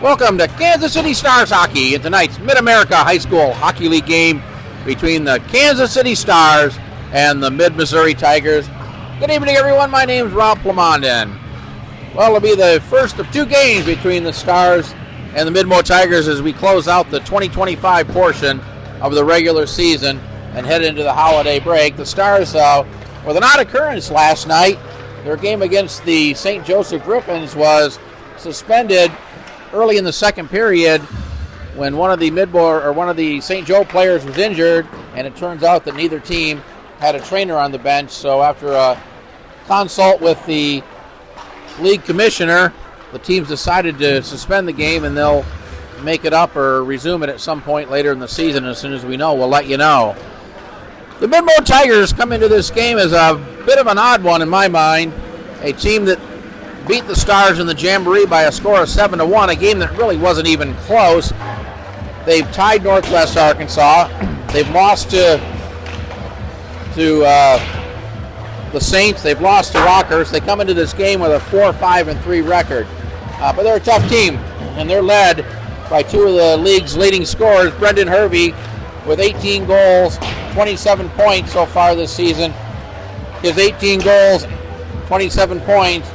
Welcome to Kansas City Stars Hockey in tonight's Mid-America High School Hockey League game between the Kansas City Stars and the Mid-Missouri Tigers. Good evening, everyone. My name is Rob Plamondon. Well, it'll be the first of two games between the Stars and the Mid-Mo Tigers as we close out the 2025 portion of the regular season and head into the holiday break. The Stars, with an odd occurrence last night, their game against the St. Joseph Griffins was suspended early in the second period when one of the St. Joe players was injured, and it turns out that neither team had a trainer on the bench. So after a consult with the league commissioner, the teams decided to suspend the game, and they'll make it up or resume it at some point later in the season. As soon as we know, we'll let you know. The Mid-Mo Tigers come into this game as a bit of an odd one in my mind, a team that beat the Stars in the Jamboree by a score of 7-1, a game that really wasn't even close. They've tied Northwest Arkansas. They've lost to the Saints. They've lost to Rockers. They come into this game with a 4-5-3 record. But they're a tough team, and they're led by two of the league's leading scorers, Brendan Hervey, with 18 goals, 27 points so far this season. His 18 goals, 27 points,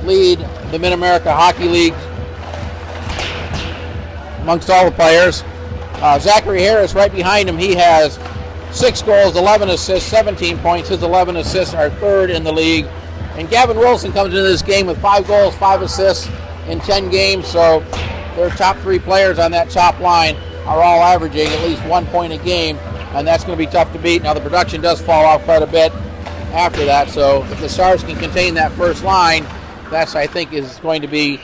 lead the Mid-America Hockey League amongst all the players. Zachary Harris right behind him. He has 6 goals, 11 assists, 17 points. His 11 assists are third in the league. And Gavin Wilson comes into this game with 5 goals, 5 assists in 10 games. So their top 3 players on that top line are all averaging at least 1 point a game, and that's going to be tough to beat. Now the production does fall off quite a bit after that, so if the Stars can contain that first line, that's, I think, is going to be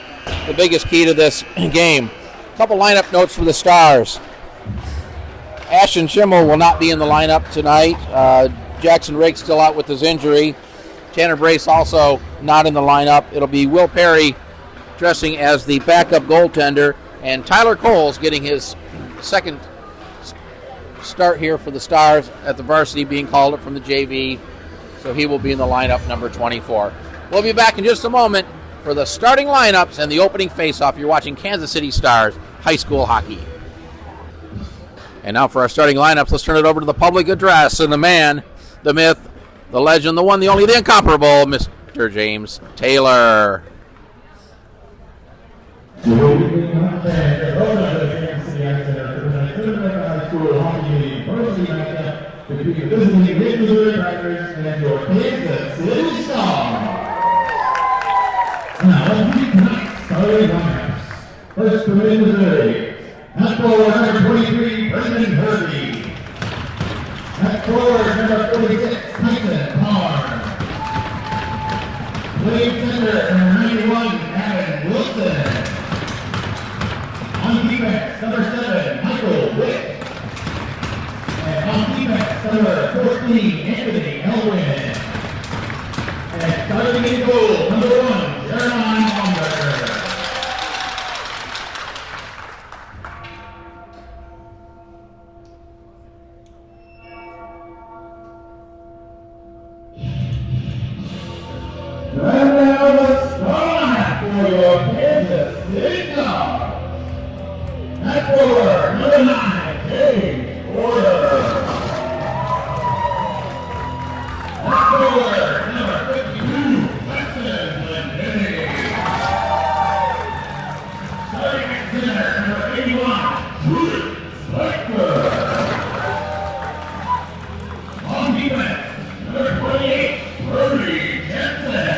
the biggest key to this game. A couple lineup notes for the Stars. Ashton Schimmel will not be in the lineup tonight. Jackson Rake's still out with his injury. Tanner Brace also not in the lineup. It'll be Will Perry dressing as the backup goaltender, and Tyler Coles getting his second start here for the Stars at the varsity, being called up from the JV, so he will be in the lineup number 24. We'll be back in just a moment for the starting lineups and the opening face-off. You're watching Kansas City Stars High School Hockey. And now for our starting lineups, let's turn it over to the public address and the man, the myth, the legend, the one, the only, the incomparable, Mr. James Taylor. Between the visiting Mid-Missouri Tigers and your Kansas City Stars. Now, let's meet tonight's starting lineups. First for Mid-Missouri, at forward number 23, Brendan Hervey. At forward number 46, Tyson Parr. Playing center, number 91, Gavin Wilson. On defense, number 7, Michael Witt. And on defense, number 14, Anthony Elwin. And starting in goal, number 1, Jeremiah Baumgartner. And now the start for your Kansas City Stars. At forward, number 9, James Porter. At forward, number 52, Weston Lendenny. Starting at center, number 81, Julie Spector. On defense, number 28, Brody Jensen.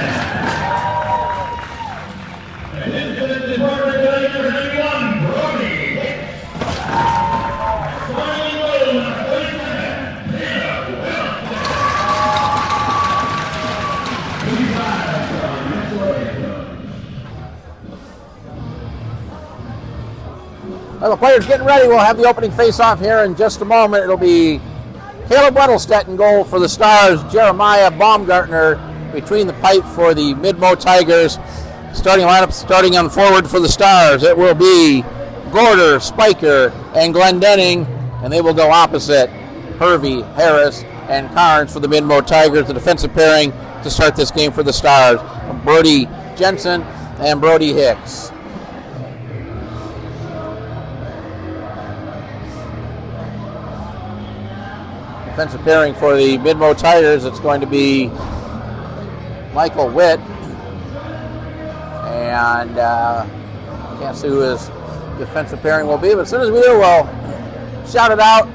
And in the partner tonight, number 91, Brody Hicks. Starting goal, number 37, Hannah Wilson. 55 from Minnesota. Well, the players getting ready. We'll have the opening face-off here in just a moment. It'll be Caleb Weddlestedt in goal for the Stars, Jeremiah Baumgartner between the pipe for the Mid-Mo Tigers. Starting lineup starting on forward for the Stars. It will be Gorder, Spiker, and Glendenning, and they will go opposite Hervey, Harris, and Carnes for the Mid-Mo Tigers. The defensive pairing to start this game for the Stars, Brody Jensen and Brody Hicks. Defensive pairing for the Midmo Tigers, it's going to be Michael Witt. And can't see who his defensive pairing will be, but as soon as we do, we'll shout it out.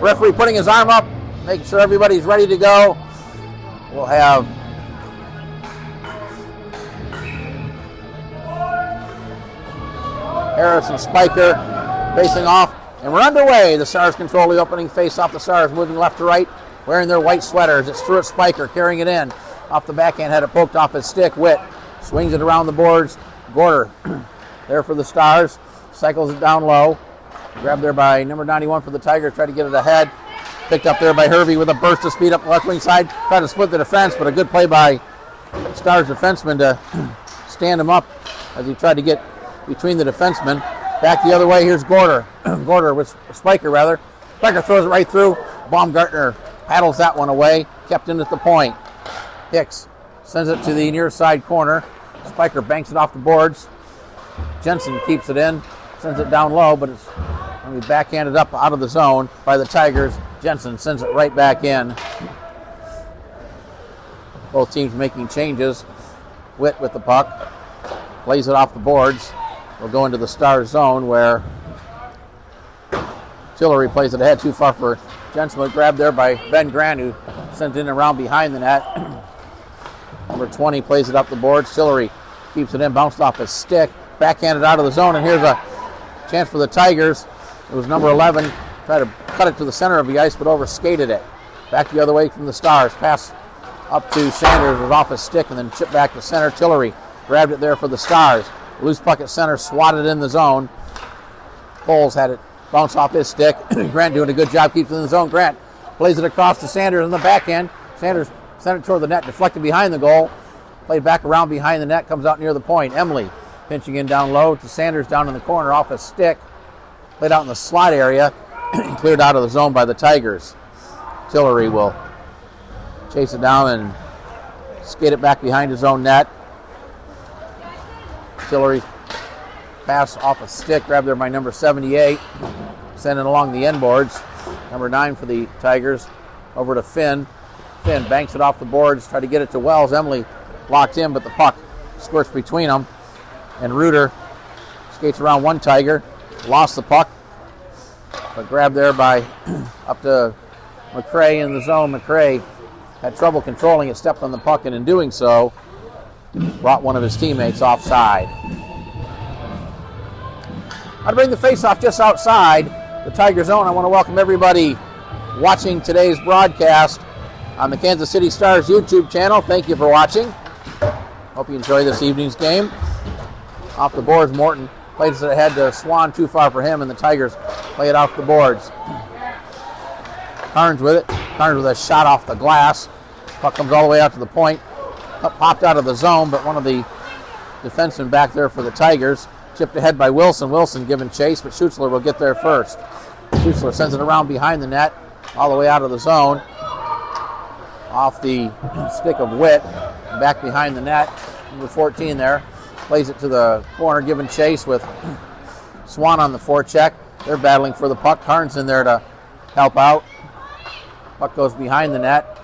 Referee putting his arm up, making sure everybody's ready to go. We'll have Harris and Spiker facing off, and we're underway. The Stars control the opening face-off. The Stars moving left to right, wearing their white sweaters. It's Stuart Spiker carrying it in. Off the backhand, had it poked off his stick. Witt swings it around the boards. Gorder there for the Stars. Cycles it down low. Grabbed there by number 91 for the Tigers. Tried to get it ahead. Picked up there by Hervey with a burst of speed up the left wing side. Tried to split the defense, but a good play by Stars defenseman to stand him up as he tried to get between the defensemen. Back the other way, here's Gorder. Gorder with Spiker, rather. Spiker throws it right through. Baumgartner paddles that one away. Kept in at the point. Hicks sends it to the near side corner. Spiker banks it off the boards. Jensen keeps it in. Sends it down low, but it's going to be backhanded up out of the zone by the Tigers. Jensen sends it right back in. Both teams making changes. Witt with the puck. Plays it off the boards. We'll go into the Stars zone where Tillery plays it ahead too far for Jensen. Was grabbed there by Ben Grant, who sent it in around behind the net. Number 20 plays it up the boards. Tillery keeps it in, bounced off his stick. Backhanded out of the zone, and here's a chance for the Tigers. It was number 11. Tried to cut it to the center of the ice, but overskated it. Back the other way from the Stars. Pass up to Sanders, was off his stick, and then chipped back to center. Tillery grabbed it there for the Stars. Loose puck at center, swatted in the zone. Coles had it bounce off his stick. Grant doing a good job, keeps it in the zone. Grant plays it across to Sanders in the backhand. Sanders sent it toward the net, deflected behind the goal. Played back around behind the net, comes out near the point. Emily pinching in down low to Sanders down in the corner off his stick. Played out in the slot area. Cleared out of the zone by the Tigers. Tillery will chase it down and skate it back behind his own net. Tillery pass off a stick, grabbed there by number 78. Sending along the end boards. Number 9 for the Tigers. Over to Finn. Finn banks it off the boards, try to get it to Wells. Emily locked in, but the puck squirts between them. And Reuter skates around one Tiger. Lost the puck, but grabbed there by up to McCrae in the zone. McCrae had trouble controlling it, stepped on the puck, and in doing so, brought one of his teammates offside. I'll bring the face-off just outside the Tiger zone. I want to welcome everybody watching today's broadcast on the Kansas City Stars YouTube channel. Thank you for watching. Hope you enjoy this evening's game. Off the boards, Morton plays it ahead to Swan, too far for him, and the Tigers play it off the boards. Carnes with it. Carnes with a shot off the glass. Puck comes all the way out to the point. Puck popped out of the zone, but one of the defensemen back there for the Tigers. Chipped ahead by Wilson. Wilson giving chase, but Schutzler will get there first. Schutzler sends it around behind the net, all the way out of the zone. Off the stick of Witt, back behind the net. Number 14 there. Plays it to the corner, giving chase with Swan on the forecheck. They're battling for the puck. Carnes in there to help out. Puck goes behind the net.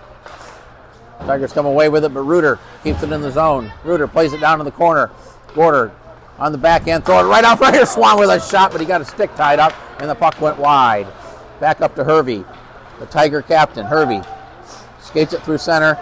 Tigers come away with it, but Reuter keeps it in the zone. Reuter plays it down in the corner. Gorder on the backhand, throw it right out right here. Swan with a shot, but he got a stick tied up, and the puck went wide. Back up to Hervey, the Tiger captain. Hervey skates it through center.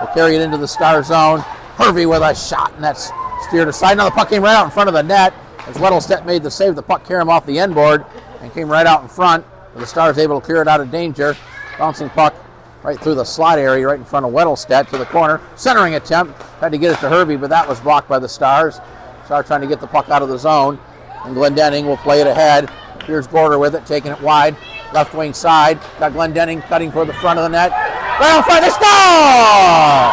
Will carry it into the Star zone. Hervey with a shot, and that's steered aside. Now the puck came right out in front of the net. As Weddlestedt made the save, the puck carried him off the end board and came right out in front. The Stars able to clear it out of danger. Bouncing puck right through the slot area, right in front of Weddlestedt to the corner. Centering attempt. Tried to get it to Hervey, but that was blocked by the Stars. Stars trying to get the puck out of the zone. And Glendenning will play it ahead. Here's Gorder with it, taking it wide. Left wing side. Got Glendenning cutting for the front of the net. Right on front, they score!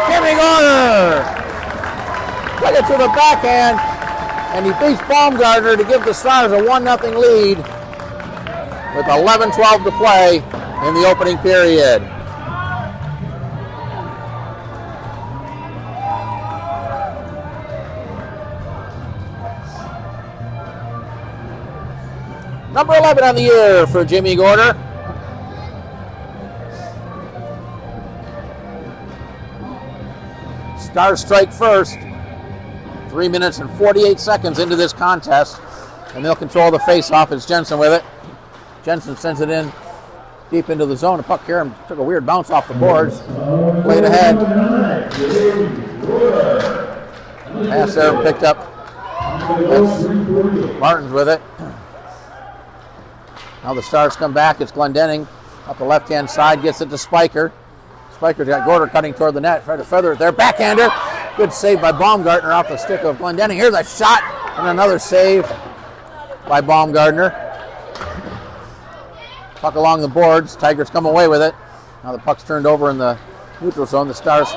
Jimmy Gorder! Took it to the backhand, and he beats Baumgartner to give the Stars a 1-0 lead with 11:12 to play in the opening period. Number 11 on the year for Jimmy Gorder. Stars strike first. 3 minutes and 48 seconds into this contest. And they'll control the face-off. It's Jensen with it. Jensen sends it in deep into the zone. The puck here took a weird bounce off the boards. Played ahead. Pass there picked up. That's Martins with it. Now the Stars come back. It's Glendenning up the left-hand side. Gets it to Spiker. Spiker's got Gorder cutting toward the net. Tried to feather it there. Backhander. Good save by Baumgartner off the stick of Glendenning. Here's a shot and another save by Baumgartner. Puck along the boards. Tigers come away with it. Now the puck's turned over in the neutral zone. The Stars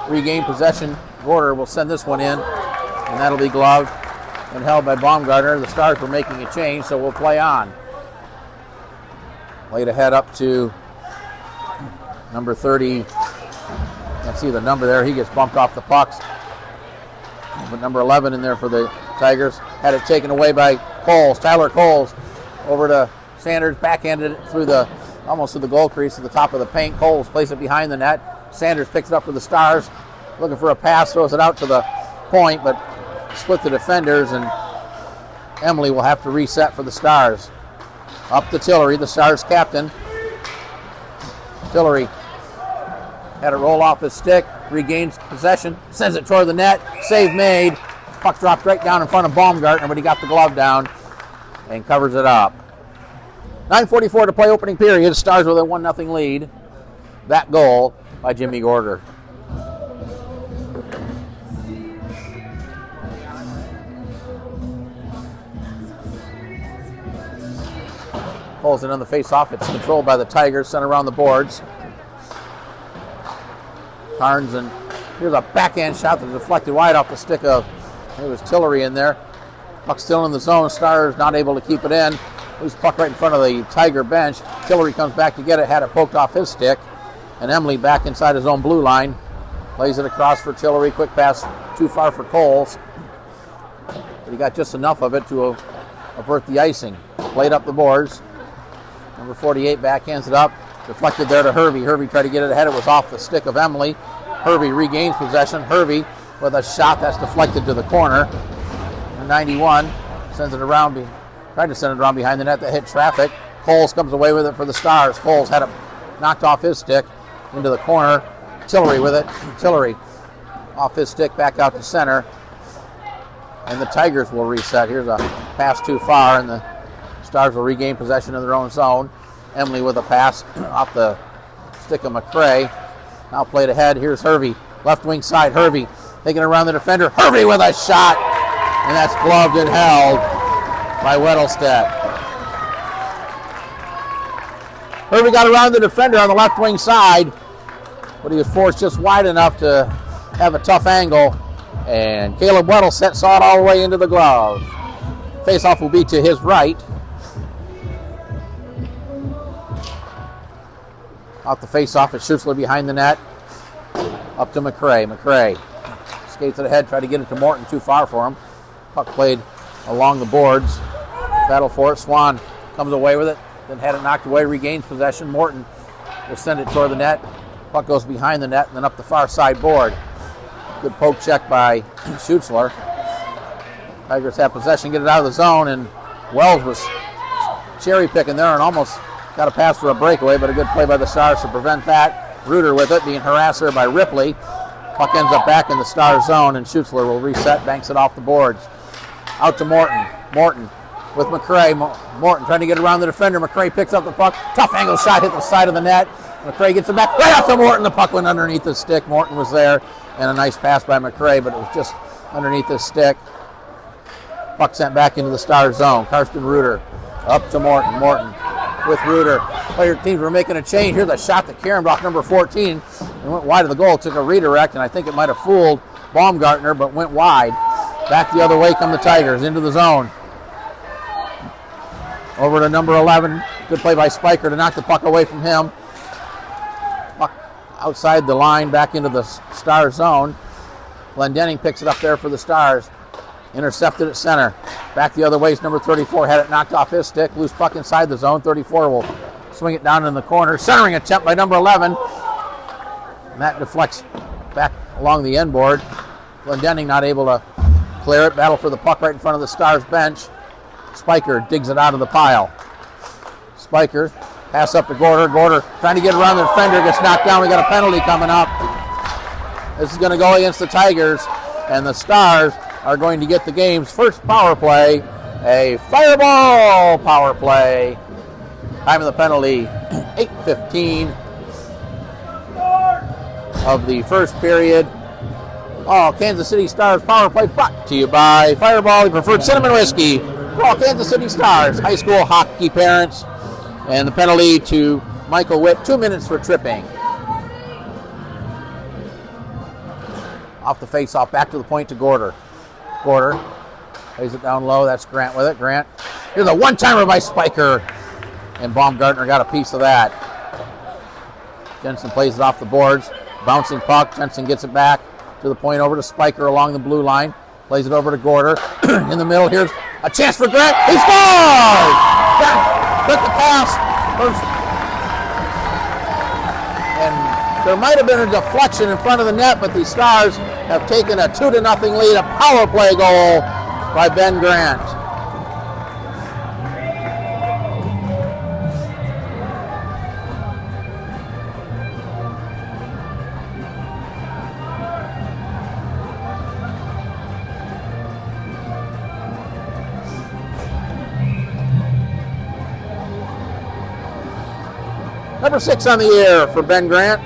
regain possession. Gorder will send this one in, and that'll be gloved and held by Baumgartner. The Stars were making a change, so we'll play on. Played ahead up to number 30. Can't see the number there. He gets bumped off the pucks. But number 11 in there for the Tigers. Had it taken away by Coles. Tyler Coles over to Sanders. Backhanded it through almost to the goal crease to the top of the paint. Coles plays it behind the net. Sanders picks it up for the Stars. Looking for a pass. Throws it out to the point, but split the defenders, and Emily will have to reset for the Stars. Up to Tillery, the Stars captain. Tillery had it roll off his stick, regains possession, sends it toward the net, save made. Puck dropped right down in front of Baumgartner, but he got the glove down and covers it up. 9:44 to play opening period. Stars with a 1-0 lead. That goal by Jimmy Gorder. Pulls it on the face-off. It's controlled by the Tigers, sent around the boards. Carnes, and here's a backhand shot that deflected wide off the stick of, it was Tillery in there. Puck still in the zone. Stars not able to keep it in. Loose puck right in front of the Tiger bench. Tillery comes back to get it, had it poked off his stick. And Emily back inside his own blue line. Plays it across for Tillery. Quick pass too far for Coles. But he got just enough of it to avert the icing. Played up the boards. Number 48 backhands it up. Deflected there to Hervey. Hervey tried to get it ahead. It was off the stick of Emily. Hervey regains possession. Hervey with a shot that's deflected to the corner. And 91 sends it around. Tried to send it around behind the net that hit traffic. Coles comes away with it for the Stars. Coles had it knocked off his stick into the corner. Tillery with it. Tillery off his stick back out to center. And the Tigers will reset. Here's a pass too far, and the Stars will regain possession of their own zone. Emily with a pass off the stick of McCray. Now played ahead. Here's Hervey. Left wing side. Hervey taking it around the defender. Hervey with a shot. And that's gloved and held by Weddlestedt. Hervey got around the defender on the left wing side, but he was forced just wide enough to have a tough angle. And Caleb Weddlestedt saw it all the way into the glove. Face-off will be to his right. Off the face-off, it's Schutzler behind the net. Up to McCray. McCray skates it ahead, tried to get it to Morton, too far for him. Puck played along the boards. Battle for it. Swan comes away with it, then had it knocked away, regains possession. Morton will send it toward the net. Puck goes behind the net and then up the far side board. Good poke check by Schutzler. Tigers have possession, get it out of the zone, and Wells was cherry picking there and almost got a pass for a breakaway, but a good play by the Stars to prevent that. Reuter with it, being harassed there by Ripley. Puck ends up back in the Stars zone, and Schutzler will reset, banks it off the boards. Out to Morton. Morton with McCray. Morton trying to get around the defender. McCray picks up the puck. Tough angle shot, hit the side of the net. McCray gets it back right up to Morton. The puck went underneath the stick. Morton was there, and a nice pass by McCray, but it was just underneath the stick. Puck sent back into the Stars zone. Karsten Reuter up to Morton. Morton with Reuter. Player teams were making a change. Here's a shot that Karenbach, number 14, and went wide of the goal. Took a redirect, and I think it might have fooled Baumgartner, but went wide. Back the other way come the Tigers into the zone. Over to number 11. Good play by Spiker to knock the puck away from him. Puck outside the line, back into the Stars zone. Glendenning picks it up there for the Stars. Intercepted at center. Back the other way is number 34. Had it knocked off his stick. Loose puck inside the zone. 34 will swing it down in the corner. Centering attempt by number 11. And that deflects back along the end board. Glendenning not able to clear it. Battle for the puck right in front of the Stars bench. Spiker digs it out of the pile. Spiker, pass up to Gorder. Gorder trying to get around the defender. Gets knocked down. We got a penalty coming up. This is going to go against the Tigers. And the Stars are going to get the game's first power play, a fireball power play. Time of the penalty, 8:15 of the first period. Oh, Kansas City Stars power play brought to you by Fireball, the preferred cinnamon whiskey. Oh, Kansas City Stars, high school hockey parents. And the penalty to Michael Witt, 2 minutes for tripping. Off the face-off, back to the point to Gorder. Gorder lays it down low. That's Grant with it. Grant. Here's a one-timer by Spiker. And Baumgartner got a piece of that. Jensen plays it off the boards. Bouncing puck. Jensen gets it back to the point over to Spiker along the blue line. Plays it over to Gorder. In the middle, here's a chance for Grant. He scores! Grant took the pass. And there might have been a deflection in front of the net, but the Stars have taken a 2-0 lead, a power play goal by Ben Grant. Number 6 on the air for Ben Grant.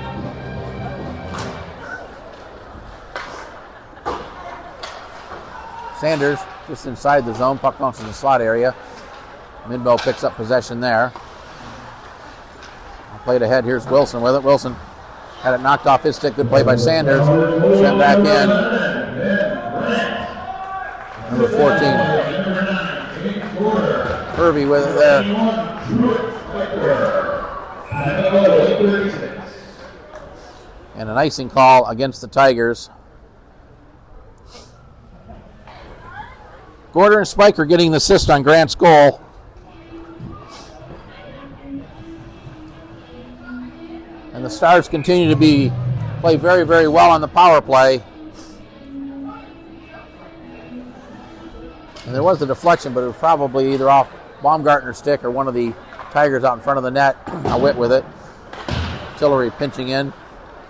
Sanders just inside the zone. Puck bounces in the slot area. Midbow picks up possession there. Played ahead. Here's Wilson with it. Wilson had it knocked off his stick. Good play by Sanders. Sent back in. Number 14. Hervey with it there. And an icing call against the Tigers. Gorder and Spiker getting the assist on Grant's goal. And the Stars continue to play very, very well on the power play. And there was a deflection, but it was probably either off Baumgartner's stick or one of the Tigers out in front of the net. A Witt with it. Tillery pinching in.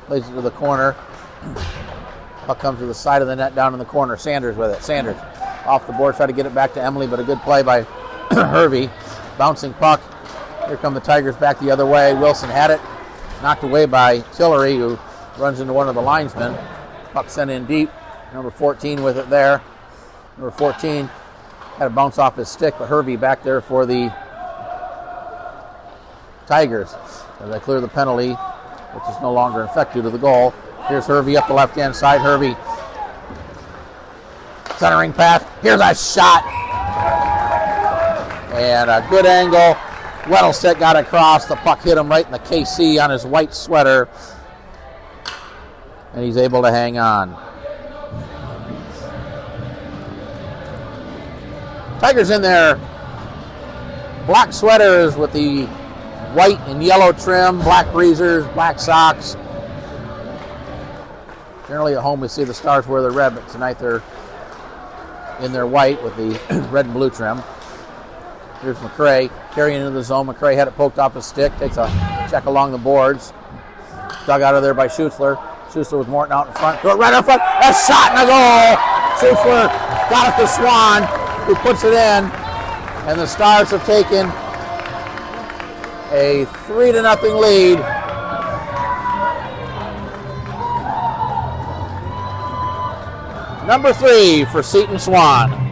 Plays it to the corner. Puck comes to the side of the net down in the corner. Sanders with it. Sanders off the board, try to get it back to Emily, but a good play by Hervey. Bouncing puck. Here come the Tigers back the other way. Wilson had it. Knocked away by Tillery, who runs into one of the linesmen. Puck sent in deep. Number 14 with it there. Number 14 had to bounce off his stick, but Hervey back there for the Tigers as they clear the penalty, which is no longer in effect due to the goal. Here's Hervey up the left-hand side. Hervey centering pass. Here's a shot. And a good angle. Weddlestedt got across. The puck hit him right in the KC on his white sweater. And he's able to hang on. Tigers in their black sweaters with the white and yellow trim, black breezers, black socks. Generally at home we see the Stars wear their red, but tonight they're in their white with the red and blue trim. Here's McCray carrying into the zone. McCray had it poked off his stick, takes a check along the boards. Dug out of there by Schutzler. Schutzler with Morton out in front. Throw it right in front. A shot and a goal! Schutzler got it to Swan, who puts it in. And the Stars have taken a 3-0 lead. Number 3 for Seton Swan.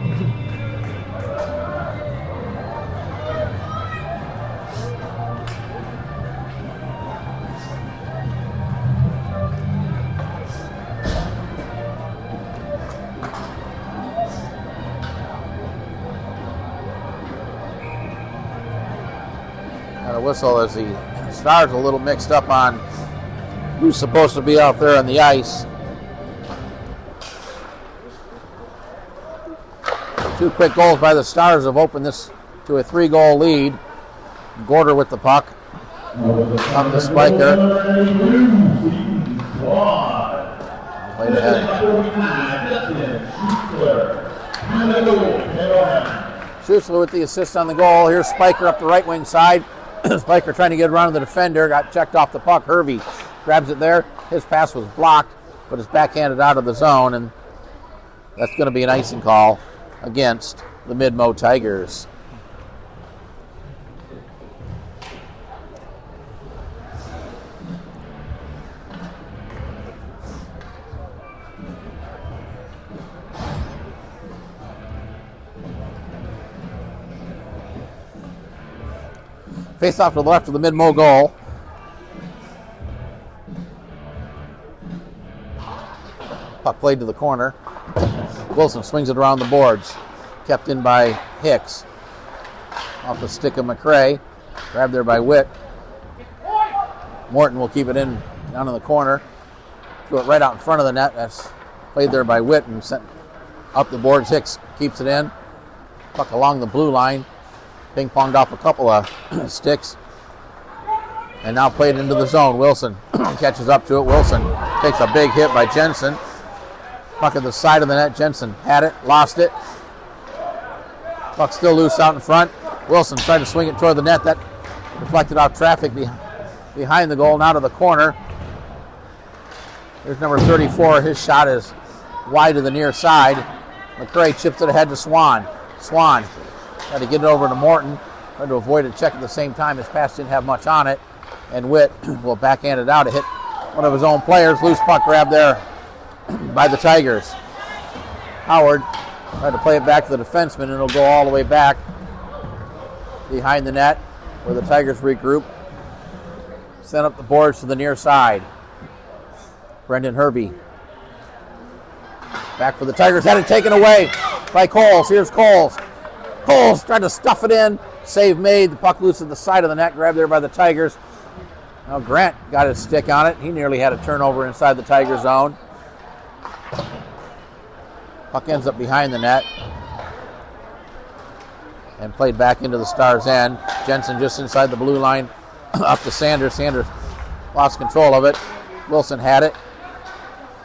Whistle as the Stars a little mixed up on who's supposed to be out there on the ice. Two quick goals by the Stars have opened this to a 3-goal lead. Gorder with the puck. Up the Spiker. Played ahead. Schutzler with the assist on the goal. Here's Spiker up the right wing side. Spiker trying to get around the defender. Got checked off the puck. Hervey grabs it there. His pass was blocked, but it's backhanded out of the zone, and that's going to be an icing call against the Mid-Mo Tigers. Face off to the left of the Mid-Mo goal. Puck played to the corner. Wilson swings it around the boards. Kept in by Hicks. Off the stick of McCrae. Grabbed there by Witt. Morton will keep it in down in the corner. Threw it right out in front of the net. That's played there by Witt and sent up the boards. Hicks keeps it in. Puck along the blue line. Ping-ponged off a couple of sticks. And now played into the zone. Wilson catches up to it. Wilson takes a big hit by Jensen. Puck at the side of the net. Jensen had it, lost it. Puck still loose out in front. Wilson tried to swing it toward the net. That deflected off traffic behind the goal, now to the corner. Here's number 34. His shot is wide to the near side. McCrae chips it ahead to Swan. Swan tried to get it over to Morton. Tried to avoid a check at the same time. His pass didn't have much on it. And Witt will backhand it out to hit one of his own players. Loose puck grab there by the Tigers. Howard tried to play it back to the defenseman, and it'll go all the way back behind the net where the Tigers regroup. Sent up the boards to the near side. Brendan Hervey. Back for the Tigers. Had it taken away by Coles. Here's Coles. Coles tried to stuff it in. Save made. The puck loose at the side of the net. Grabbed there by the Tigers. Now Grant got his stick on it. He nearly had a turnover inside the Tiger zone. Puck ends up behind the net. And played back into the Stars' end. Jensen just inside the blue line. Up to Sanders. Sanders lost control of it. Wilson had it.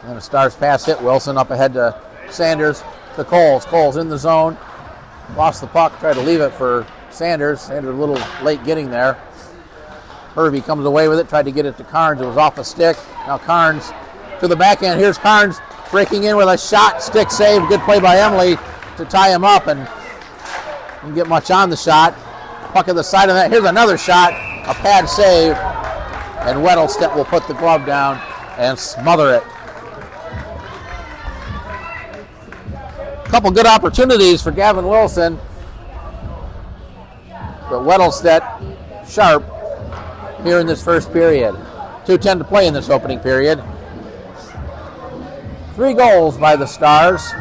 And then the Stars pass hit. Wilson up ahead to Sanders. To Coles. Coles in the zone. Lost the puck. Tried to leave it for Sanders. Sanders a little late getting there. Hervey comes away with it. Tried to get it to Carnes. It was off a stick. Now Carnes to the backhand. Here's Carnes breaking in with a shot. Stick save. Good play by Emily to tie him up. And didn't get much on the shot. Puck at the side of that. Here's another shot. A pad save. And Weddlestedt will put the glove down and smother it. A couple good opportunities for Gavin Wilson. But Weddlestedt sharp here in this first period. 2:10 to play in this opening period. 3 goals by the Stars.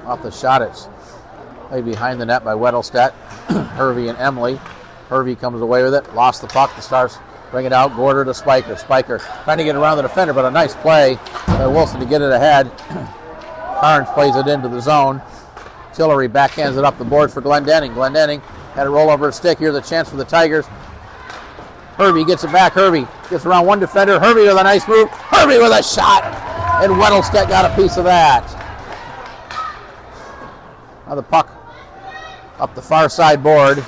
Off the shot, it's played behind the net by Weddlestedt. Hervey and Emily. Hervey comes away with it. Lost the puck. The Stars bring it out. Gorder to Spiker. Spiker trying to get around the defender, but a nice play by Wilson to get it ahead. Carnes plays it into the zone. Tillery backhands it up the boards for Glendenning. Glendenning had a roll over a stick. Here's a chance for the Tigers. Hervey gets it back. Hervey gets around one defender. Hervey with a nice move. Hervey with a shot. And Weddlestedt got a piece of that. Now the puck up the far side board.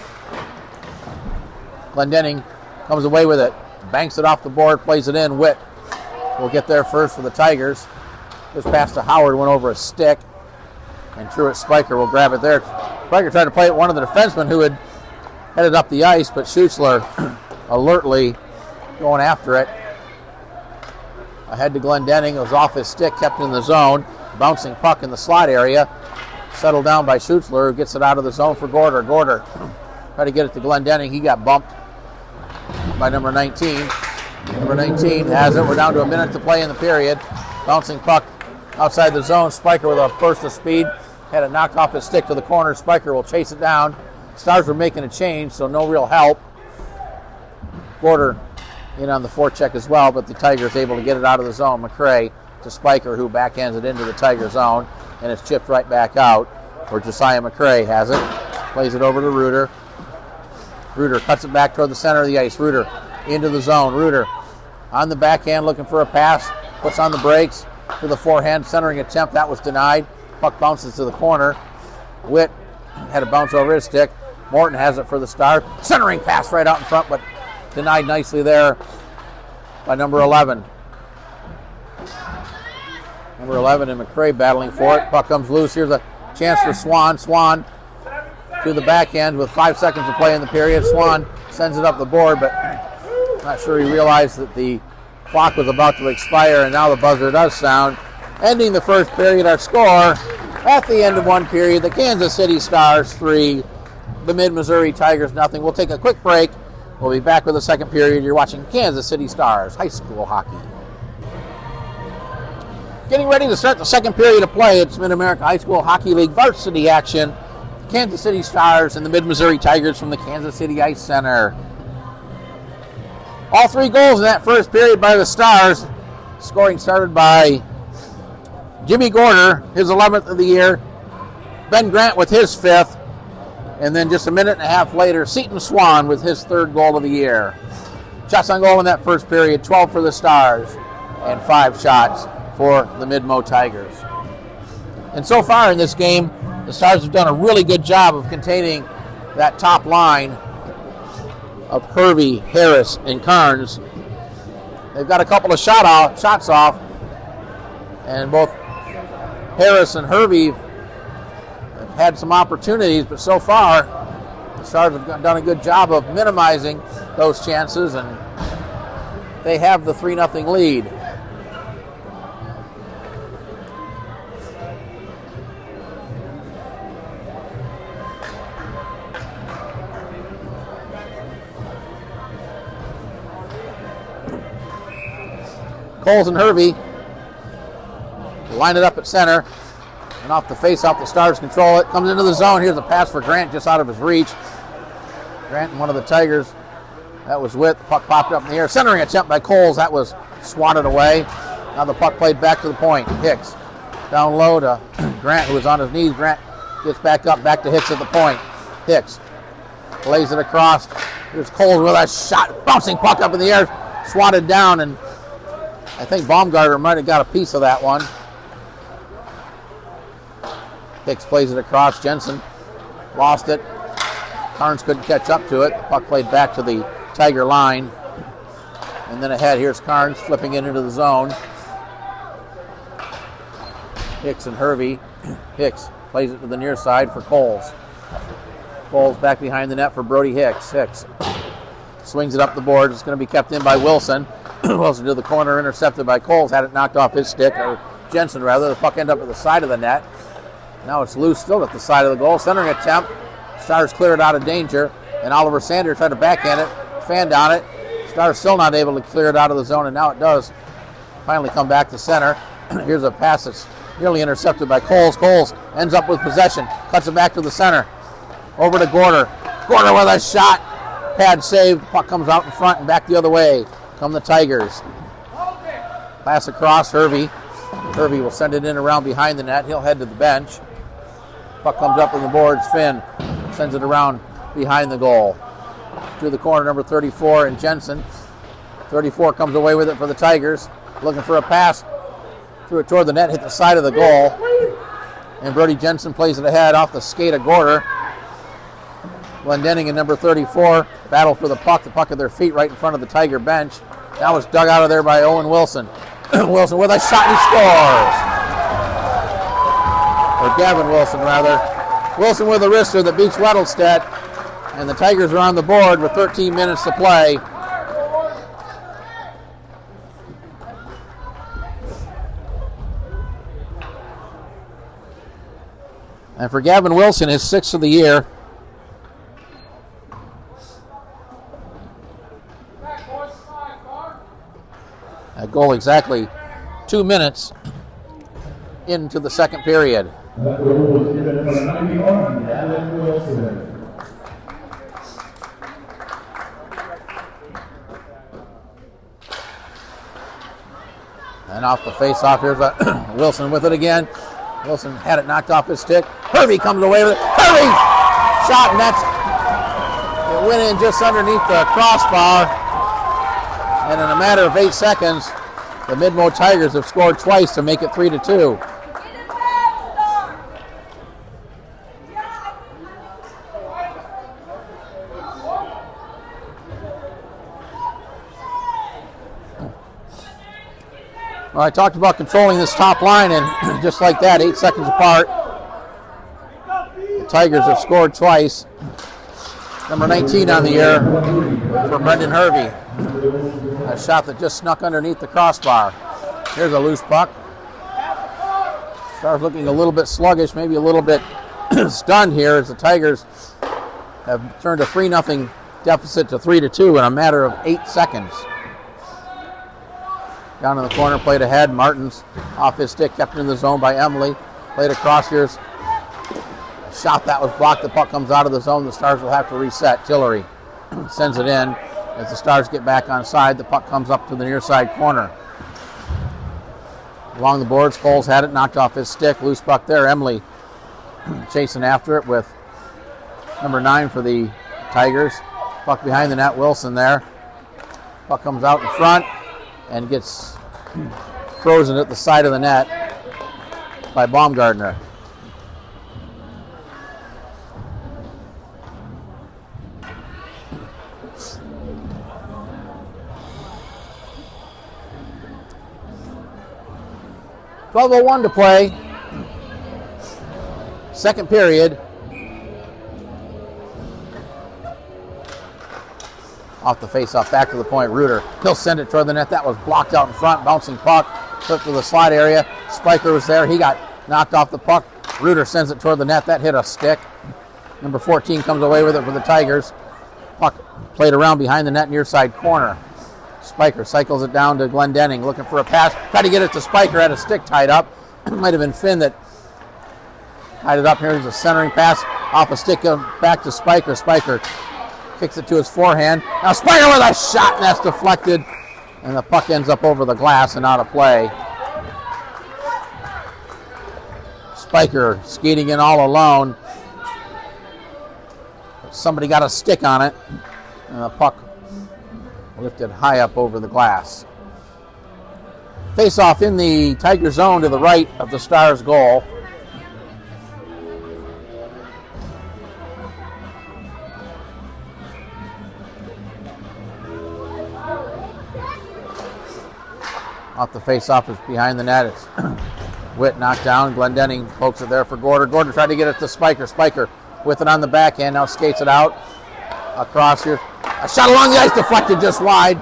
Glendenning comes away with it. Banks it off the board. Plays it in. Witt will get there first for the Tigers. Just pass to Howard. Went over a stick. And Truett Spiker will grab it there. Spiker tried to play it one of the defensemen who had headed up the ice, but Schutzler alertly going after it. Ahead to Glendenning. It was off his stick, kept in the zone. Bouncing puck in the slot area. Settled down by Schutzler, who gets it out of the zone for Gorder. Gorder tried to get it to Glendenning. He got bumped by number 19. Number 19 has it. We're down to a minute to play in the period. Bouncing puck outside the zone. Spiker with a burst of speed. Had it knocked off his stick to the corner. Spiker will chase it down. Stars were making a change, so no real help. Gorder in on the forecheck as well, but the Tigers able to get it out of the zone. McCrae to Spiker, who backhands it into the Tiger zone, and it's chipped right back out where Josiah McCrae has it. Plays it over to Reuter. Reuter cuts it back toward the center of the ice. Reuter into the zone. Reuter on the backhand looking for a pass. Puts on the brakes to the forehand. Centering attempt. That was denied. Puck bounces to the corner. Witt had a bounce over his stick. Morton has it for the Stars. Centering pass right out in front, but denied nicely there by number 11. Number 11 and McCrae battling for it. Puck comes loose. Here's a chance for Swan. Swan to the backhand with 5 seconds to play in the period. Swan sends it up the board, but not sure he realized that the clock was about to expire, and now the buzzer does sound. Ending the first period, our score at the end of one period, the Kansas City Stars 3, the Mid-Missouri Tigers nothing. We'll take a quick break. We'll be back with the second period. You're watching Kansas City Stars high school hockey. Getting ready to start the second period of play. It's Mid-America High School Hockey League varsity action. Kansas City Stars and the Mid-Missouri Tigers from the Kansas City Ice Center. All 3 goals in that first period by the Stars. Scoring started by Jimmy Gorder, his 11th of the year. Ben Grant with his 5th. And then just a minute and a half later, Seton Swan with his 3rd goal of the year. Shots on goal in that first period, 12 for the Stars and 5 shots for the Mid-Mo Tigers. And so far in this game, the Stars have done a really good job of containing that top line of Hervey, Harris, and Carnes. They've got a couple of shots off, and both Harris and Hervey have had some opportunities, but so far the Stars have done a good job of minimizing those chances, and they have the 3-0 lead. Coles and Hervey line it up at center, and off the face-off, the Stars control it. Comes into the zone. Here's a pass for Grant just out of his reach. Grant and one of the Tigers. That was Witt. The puck popped up in the air. Centering attempt by Coles. That was swatted away. Now the puck played back to the point. Hicks down low to Grant, who was on his knees. Grant gets back up, back to Hicks at the point. Hicks lays it across. Here's Coles with a shot. Bouncing puck up in the air. Swatted down, and I think Baumgartner might have got a piece of that one. Hicks plays it across. Jensen lost it. Carnes couldn't catch up to it. The puck played back to the Tiger line. And then ahead, here's Carnes flipping it into the zone. Hicks and Hervey. Hicks plays it to the near side for Coles. Coles back behind the net for Brody Hicks. Hicks swings it up the board. It's going to be kept in by Wilson. Wilson to the corner, intercepted by Coles. Had it knocked off his stick, or Jensen rather. The puck ended up at the side of the net. Now it's loose still at the side of the goal. Centering attempt. Stars clear it out of danger, and Oliver Sanders tried to backhand it, fanned on it. Stars still not able to clear it out of the zone, and now it does finally come back to center. Here's a pass that's nearly intercepted by Coles. Coles ends up with possession, cuts it back to the center. Over to Gorder. Gorder with a shot. Pad saved. Puck comes out in front and back the other way. Come the Tigers. Pass across Hervey. Hervey will send it in around behind the net. He'll head to the bench. Puck comes up on the boards. Finn sends it around behind the goal. To the corner, number 34, and Jensen. 34 comes away with it for the Tigers. Looking for a pass. Threw it toward the net, hit the side of the goal. And Brody Jensen plays it ahead off the skate of Gorder. Glendenning and number 34 battle for the puck at their feet right in front of the Tiger bench. Now it's dug out of there by Owen Wilson. Wilson with a shot, and he scores! Or Gavin Wilson, rather. Wilson with a wrister that beats Weddlestedt. And the Tigers are on the board with 13 minutes to play. And for Gavin Wilson, his 6th of the year. A goal exactly 2 minutes into the second period. That goal was given for 91, Gavin Wilson. And off the face-off, here's Wilson with it again. Wilson had it knocked off his stick. Hervey comes away with it. Hervey! Shot, and it went in just underneath the crossbar. And in a matter of 8 seconds, the Midmo Tigers have scored twice to make it 3-2. Well, I talked about controlling this top line, and just like that, 8 seconds apart, the Tigers have scored twice. Number 19 on the air for Brendan Hervey. A shot that just snuck underneath the crossbar. Here's a loose puck. Stars looking a little bit sluggish, maybe a little bit stunned here as the Tigers have turned a 3-0 deficit to 3-2 in a matter of 8 seconds. Down in the corner, played ahead. Martins off his stick, kept in the zone by Emily. Played across here. Shot that was blocked. The puck comes out of the zone. The Stars will have to reset. Tillery sends it in. As the Stars get back on side, the puck comes up to the near side corner. Along the boards, Coles had it, knocked off his stick. Loose puck there. Emily chasing after it with number 9 for the Tigers. Puck behind the net. Wilson there. Puck comes out in front and gets frozen at the side of the net by Baumgartner. .12:01 to play. Second period. Off the face-off, back to the point, Reuter. He'll send it toward the net. That was blocked out in front. Bouncing puck. Flipped to the slot area. Spiker was there. He got knocked off the puck. Reuter sends it toward the net. That hit a stick. Number 14 comes away with it for the Tigers. Puck played around behind the net near side corner. Spiker cycles it down to Glendenning, looking for a pass. Tried to get it to Spiker, had a stick tied up. Might have been Finn that tied it up. Here's a centering pass off a stick back to Spiker. Spiker kicks it to his forehand. Now Spiker with a shot, and that's deflected. And the puck ends up over the glass and out of play. Spiker skating in all alone. Somebody got a stick on it, and the puck lifted high up over the glass. Face-off in the Tiger zone to the right of the Stars goal. Off the face-off is behind the net. It's Witt knocked down. Glendenning pokes it there for Gorder. Gorder tried to get it to Spiker. Spiker with it on the backhand. Now skates it out. Across here. A shot along the ice, deflected just wide.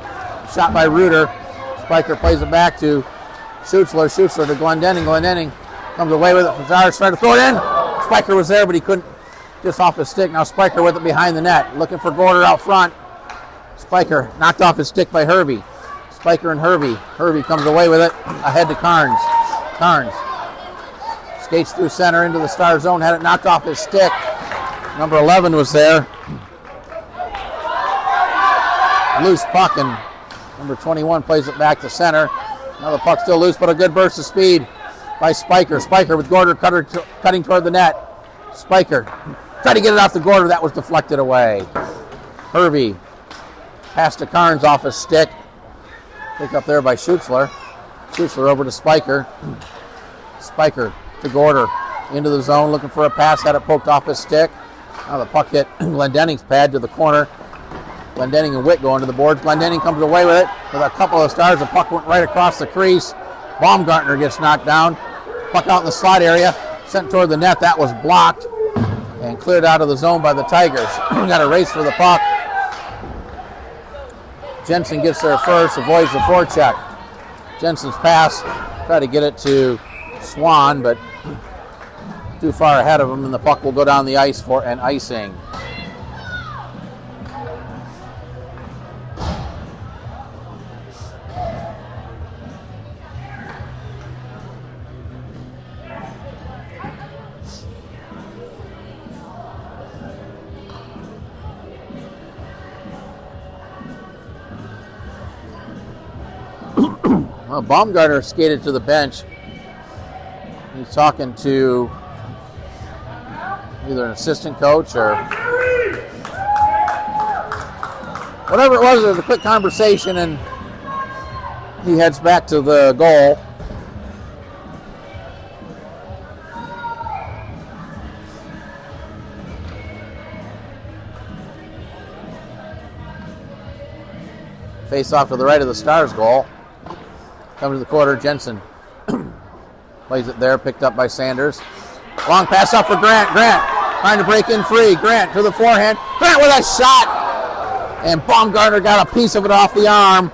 Shot by Reuter. Spiker plays it back to Schutzler. Schutzler to Glendenning. Glendenning comes away with it. Fazar's trying to throw it in. Spiker was there, but he couldn't. Just off his stick. Now Spiker with it behind the net. Looking for Gorder out front. Spiker knocked off his stick by Hervey. Spiker and Hervey. Hervey comes away with it. Ahead to Carnes. Carnes skates through center into the Star zone. Had it knocked off his stick. Number 11 was there. Loose puck, and number 21 plays it back to center. Now the puck's still loose, but a good burst of speed by Spiker. Spiker with Gorder cutting toward the net. Spiker tried to get it off the Gorder. That was deflected away. Hervey pass to Carnes off his stick. Pick up there by Schutzler. Schutzler over to Spiker. Spiker to Gorder. Into the zone, looking for a pass. Had it poked off his stick. Now the puck hit Glendenning's pad to the corner. Glendenning and Witt going to the boards. Glendenning comes away with it with a couple of Stars. The puck went right across the crease. Baumgartner gets knocked down. Puck out in the slot area. Sent toward the net. That was blocked and cleared out of the zone by the Tigers. Got a race for the puck. Jensen gets there first, avoids the forecheck. Jensen's pass, try to get it to Swan, but too far ahead of him, and the puck will go down the ice for an icing. Well, Baumgartner skated to the bench. He's talking to either an assistant coach or whatever it was. There was a quick conversation, and he heads back to the goal. Face off to the right of the Stars goal. Comes to the quarter. Jensen plays it there, picked up by Sanders. Long pass up for Grant. Grant trying to break in free. Grant to the forehand. Grant with a shot! And Baumgartner got a piece of it off the arm.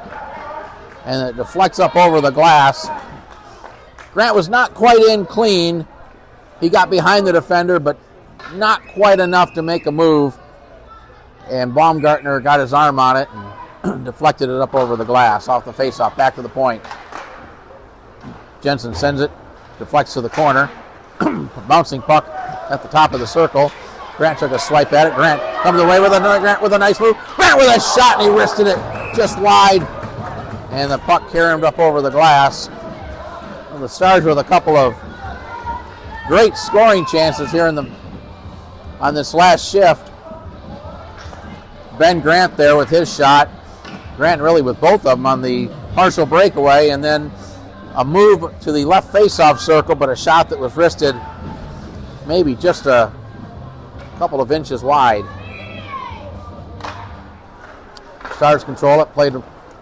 And it deflects up over the glass. Grant was not quite in clean. He got behind the defender, but not quite enough to make a move. And Baumgartner got his arm on it and deflected it up over the glass, off the faceoff, back to the point. Jensen sends it, deflects to the corner. Bouncing puck at the top of the circle. Grant took a swipe at it. Grant comes away with Grant with a nice move. Grant with a shot, and he wristed it just wide. And the puck carried up over the glass. Well, the Stars with a couple of great scoring chances here on this last shift. Ben Grant there with his shot. Grant really with both of them on the partial breakaway, and then a move to the left face-off circle, but a shot that was wristed maybe just a couple of inches wide. Stars control it, played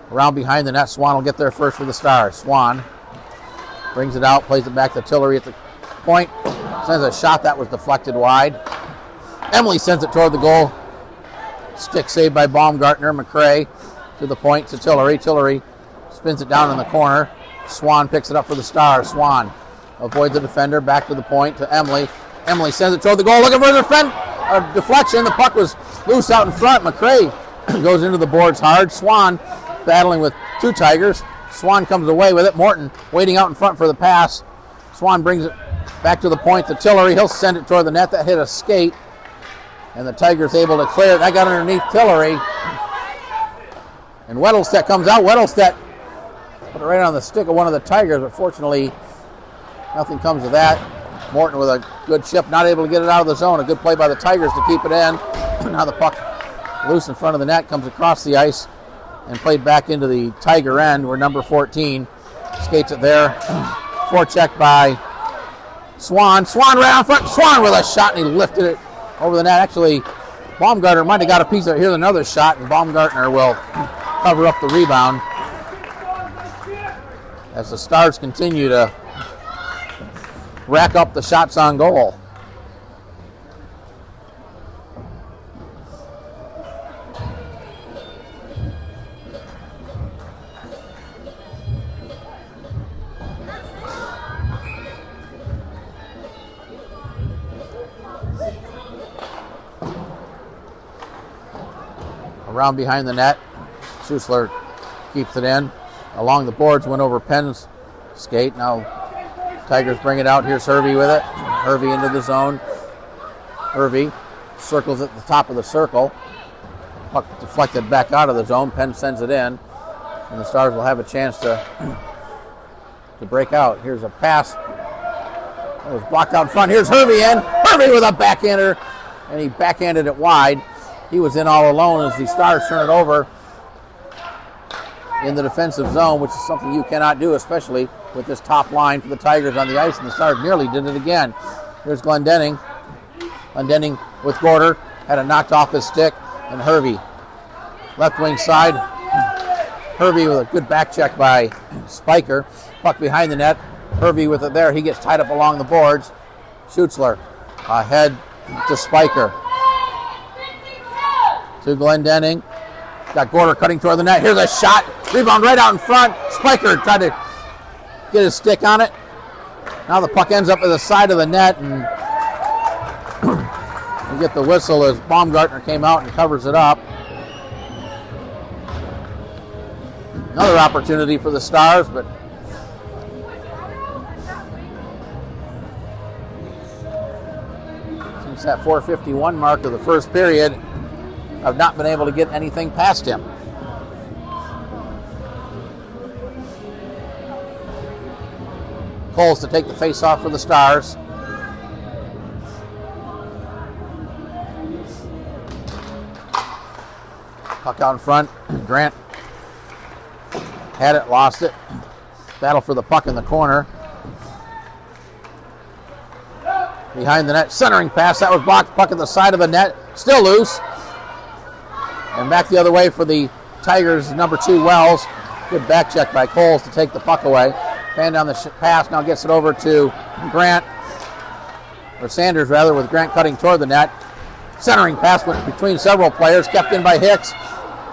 around behind the net. Swan will get there first for the Stars. Swan brings it out, plays it back to Tillery at the point. Sends a shot that was deflected wide. Emily sends it toward the goal. Stick saved by Baumgartner. McCray to the point to Tillery. Tillery spins it down in the corner. Swan picks it up for the Stars. Swan avoids the defender. Back to the point to Emily. Emily sends it toward the goal. Looking for a deflection. The puck was loose out in front. McCray goes into the boards hard. Swan battling with two Tigers. Swan comes away with it. Morton waiting out in front for the pass. Swan brings it back to the point to Tillery. He'll send it toward the net. That hit a skate. And the Tigers able to clear it. That got underneath Tillery. And Weddlestedt comes out. Weddlestedt put it right on the stick of one of the Tigers, but fortunately nothing comes of that. Morton with a good chip, not able to get it out of the zone. A good play by the Tigers to keep it in. Now the puck loose in front of the net, comes across the ice and played back into the Tiger end where number 14 skates it there. Forecheck by Swan. Swan right out front. Swan with a shot, and he lifted it over the net. Actually, Baumgartner might have got a piece of it. Here's another shot, and Baumgartner will cover up the rebound as the Stars continue to rack up the shots on goal. Around behind the net, Schussler keeps it in. Along the boards, went over Penn's skate. Now Tigers bring it out. Here's Hervey with it. Hervey into the zone. Hervey circles at the top of the circle. Puck deflected back out of the zone. Penn sends it in. And the Stars will have a chance to break out. Here's a pass. That was blocked out in front. Here's Hervey in. Hervey with a backhander. And he backhanded it wide. He was in all alone as the Stars turn it over in the defensive zone, which is something you cannot do, especially with this top line for the Tigers on the ice, and the Stars nearly did it again. Here's Glendenning. Glendenning with Gorder, had it knocked off his stick, and Hervey. Left wing side. Hervey with a good back check by Spiker. Puck behind the net. Hervey with it there. He gets tied up along the boards. Schutzler ahead to Spiker. To Glendenning. Got Gorder cutting toward the net. Here's a shot. Rebound right out in front. Spiker tried to get his stick on it. Now the puck ends up at the side of the net, and we get the whistle as Baumgartner came out and covers it up. Another opportunity for the Stars, but since that 4:51 mark of the first period, I've not been able to get anything past him. Coles to take the face-off for the Stars. Puck out in front. Grant had it, lost it. Battle for the puck in the corner. Behind the net, centering pass. That was blocked. Puck at the side of the net. Still loose. And back the other way for the Tigers, number 2, Wells. Good back check by Coles to take the puck away. Fan down the pass. Now gets it over to Grant. Or Sanders, rather, with Grant cutting toward the net. Centering pass went between several players. Kept in by Hicks.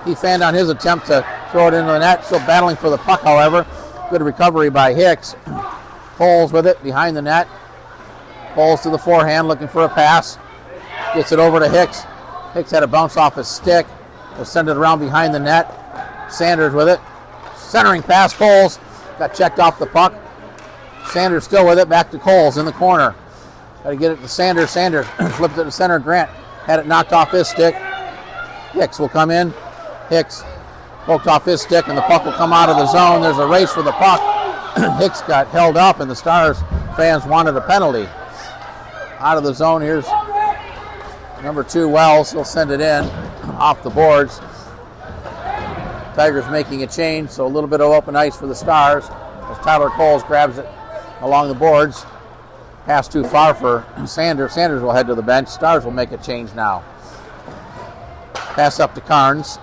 He fanned on his attempt to throw it into the net. Still battling for the puck, however. Good recovery by Hicks. Coles with it behind the net. Coles to the forehand, looking for a pass. Gets it over to Hicks. Hicks had a bounce off his stick. Will send it around behind the net. Sanders with it. Centering pass, Coles. Got checked off the puck. Sanders still with it. Back to Coles in the corner. Got to get it to Sanders. Sanders flipped it to center. Grant had it knocked off his stick. Hicks will come in. Hicks poked off his stick, and the puck will come out of the zone. There's a race for the puck. Hicks got held up, and the Stars fans wanted a penalty. Out of the zone, here's number 2, Wells. He'll send it in off the boards. Tigers making a change, so a little bit of open ice for the Stars as Tyler Coles grabs it along the boards. Pass too far for Sanders. Sanders will head to the bench. Stars will make a change now. Pass up to Carnes.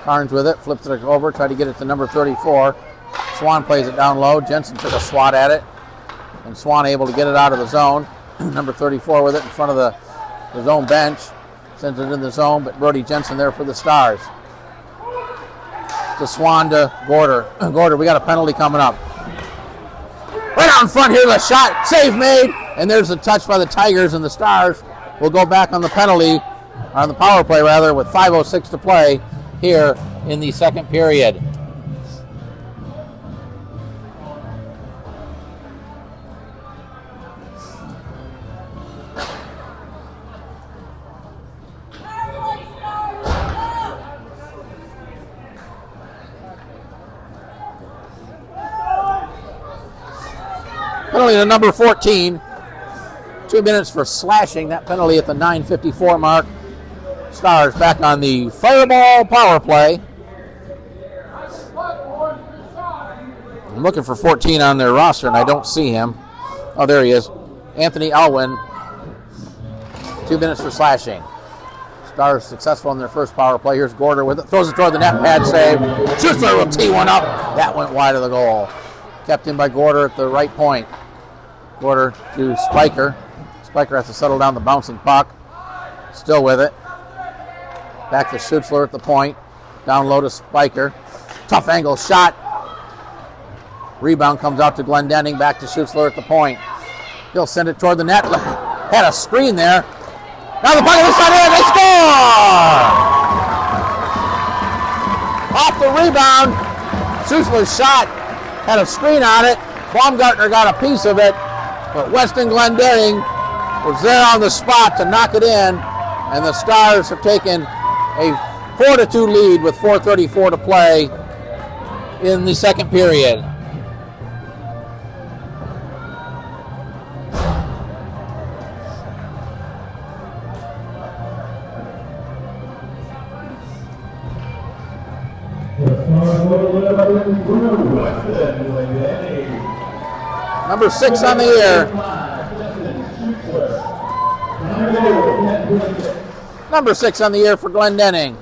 Carnes with it, flips it over, tried to get it to number 34. Swan plays it down low. Jensen took a swat at it, and Swan able to get it out of the zone. Number 34 with it in front of the zone bench. Sends it in the zone, but Brody Jensen there for the Stars. To Swan to Gorder. Gorder, we got a penalty coming up. Right out in front, here's a shot. Save made, and there's a touch by the Tigers, and the Stars will go back on the penalty, on the power play rather, with 5:06 to play here in the second period. Penalty to number 14. 2 minutes for slashing. That penalty at the 9:54 mark. Stars back on the Fireball power play. I'm looking for 14 on their roster, and I don't see him. Oh, there he is. Anthony Alwyn. 2 minutes for slashing. Stars successful in their first power play. Here's Gorder with it. Throws it toward the net. Pad save. Schuessler will tee one up. That went wide of the goal. Kept in by Gorder at the right point. Gorder to Spiker. Spiker has to settle down the bouncing puck. Still with it. Back to Schuessler at the point. Down low to Spiker. Tough angle shot. Rebound comes out to Glendenning. Back to Schuessler at the point. He'll send it toward the net. Had a screen there. Now the puck on the side in. They score! Off the rebound. Schuessler's shot had a screen on it. Baumgartner got a piece of it. But Weston Glendenning was there on the spot to knock it in. And the Stars have taken a 4-2 lead with 4:34 to play in the second period. Number 6 on the year. Number 6 on the year for Glendenning.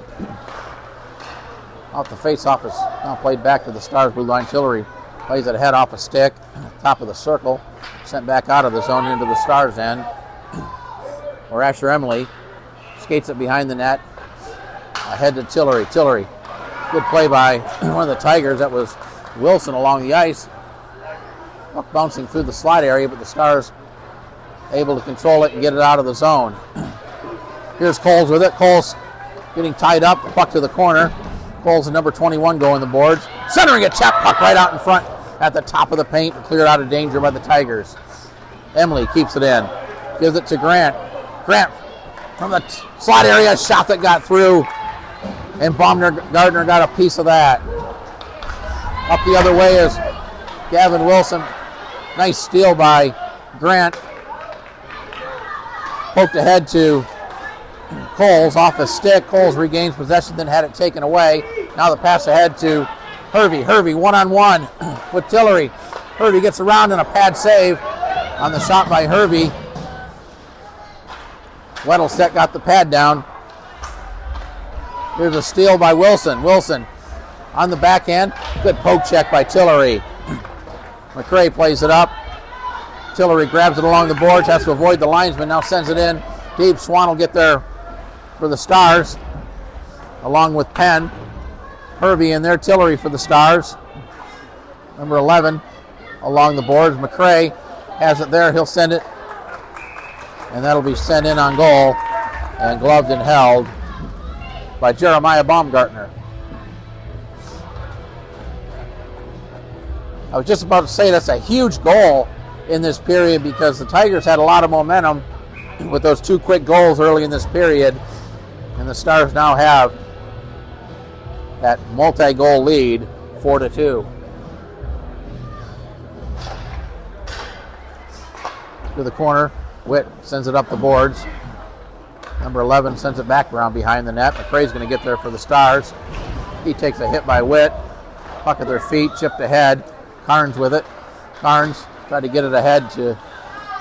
Off the face-off is now played back to the Stars blue line. Tillery plays it ahead off a stick. Top of the circle. Sent back out of the zone into the Stars end. Where Asher Emily skates it behind the net. Ahead to Tillery. Tillery. Good play by one of the Tigers. That was Wilson along the ice. Puck bouncing through the slot area, but the Stars able to control it and get it out of the zone. Here's Coles with it. Coles getting tied up. Puck to the corner. Coles and number 21 going the boards. Centering a tap puck right out in front at the top of the paint and cleared out of danger by the Tigers. Emily keeps it in. Gives it to Grant. Grant from the slot area. Shot that got through. And Baumgartner got a piece of that. Up the other way is Gavin Wilson. Nice steal by Grant. Poked ahead to Coles off a stick. Coles regains possession, then had it taken away. Now the pass ahead to Hervey. Hervey one-on-one with Tillery. Hervey gets around in a pad save on the shot by Hervey. Weddlestedt got the pad down. Here's a steal by Wilson. Wilson on the backhand. Good poke check by Tillery. McCray plays it up. Tillery grabs it along the boards, has to avoid the linesman, now sends it in deep. Swan will get there for the Stars, along with Penn. Hervey in there, Tillery for the Stars. Number 11 along the boards. McCray has it there, he'll send it. And that'll be sent in on goal and gloved and held by Jeremiah Baumgartner. I was just about to say that's a huge goal in this period because the Tigers had a lot of momentum with those two quick goals early in this period, and the Stars now have that multi-goal lead, 4-2. To the corner, Witt sends it up the boards. Number 11 sends it back around behind the net. McCray's going to get there for the Stars. He takes a hit by Witt. Puck at their feet, chipped ahead. Carnes with it. Carnes tried to get it ahead to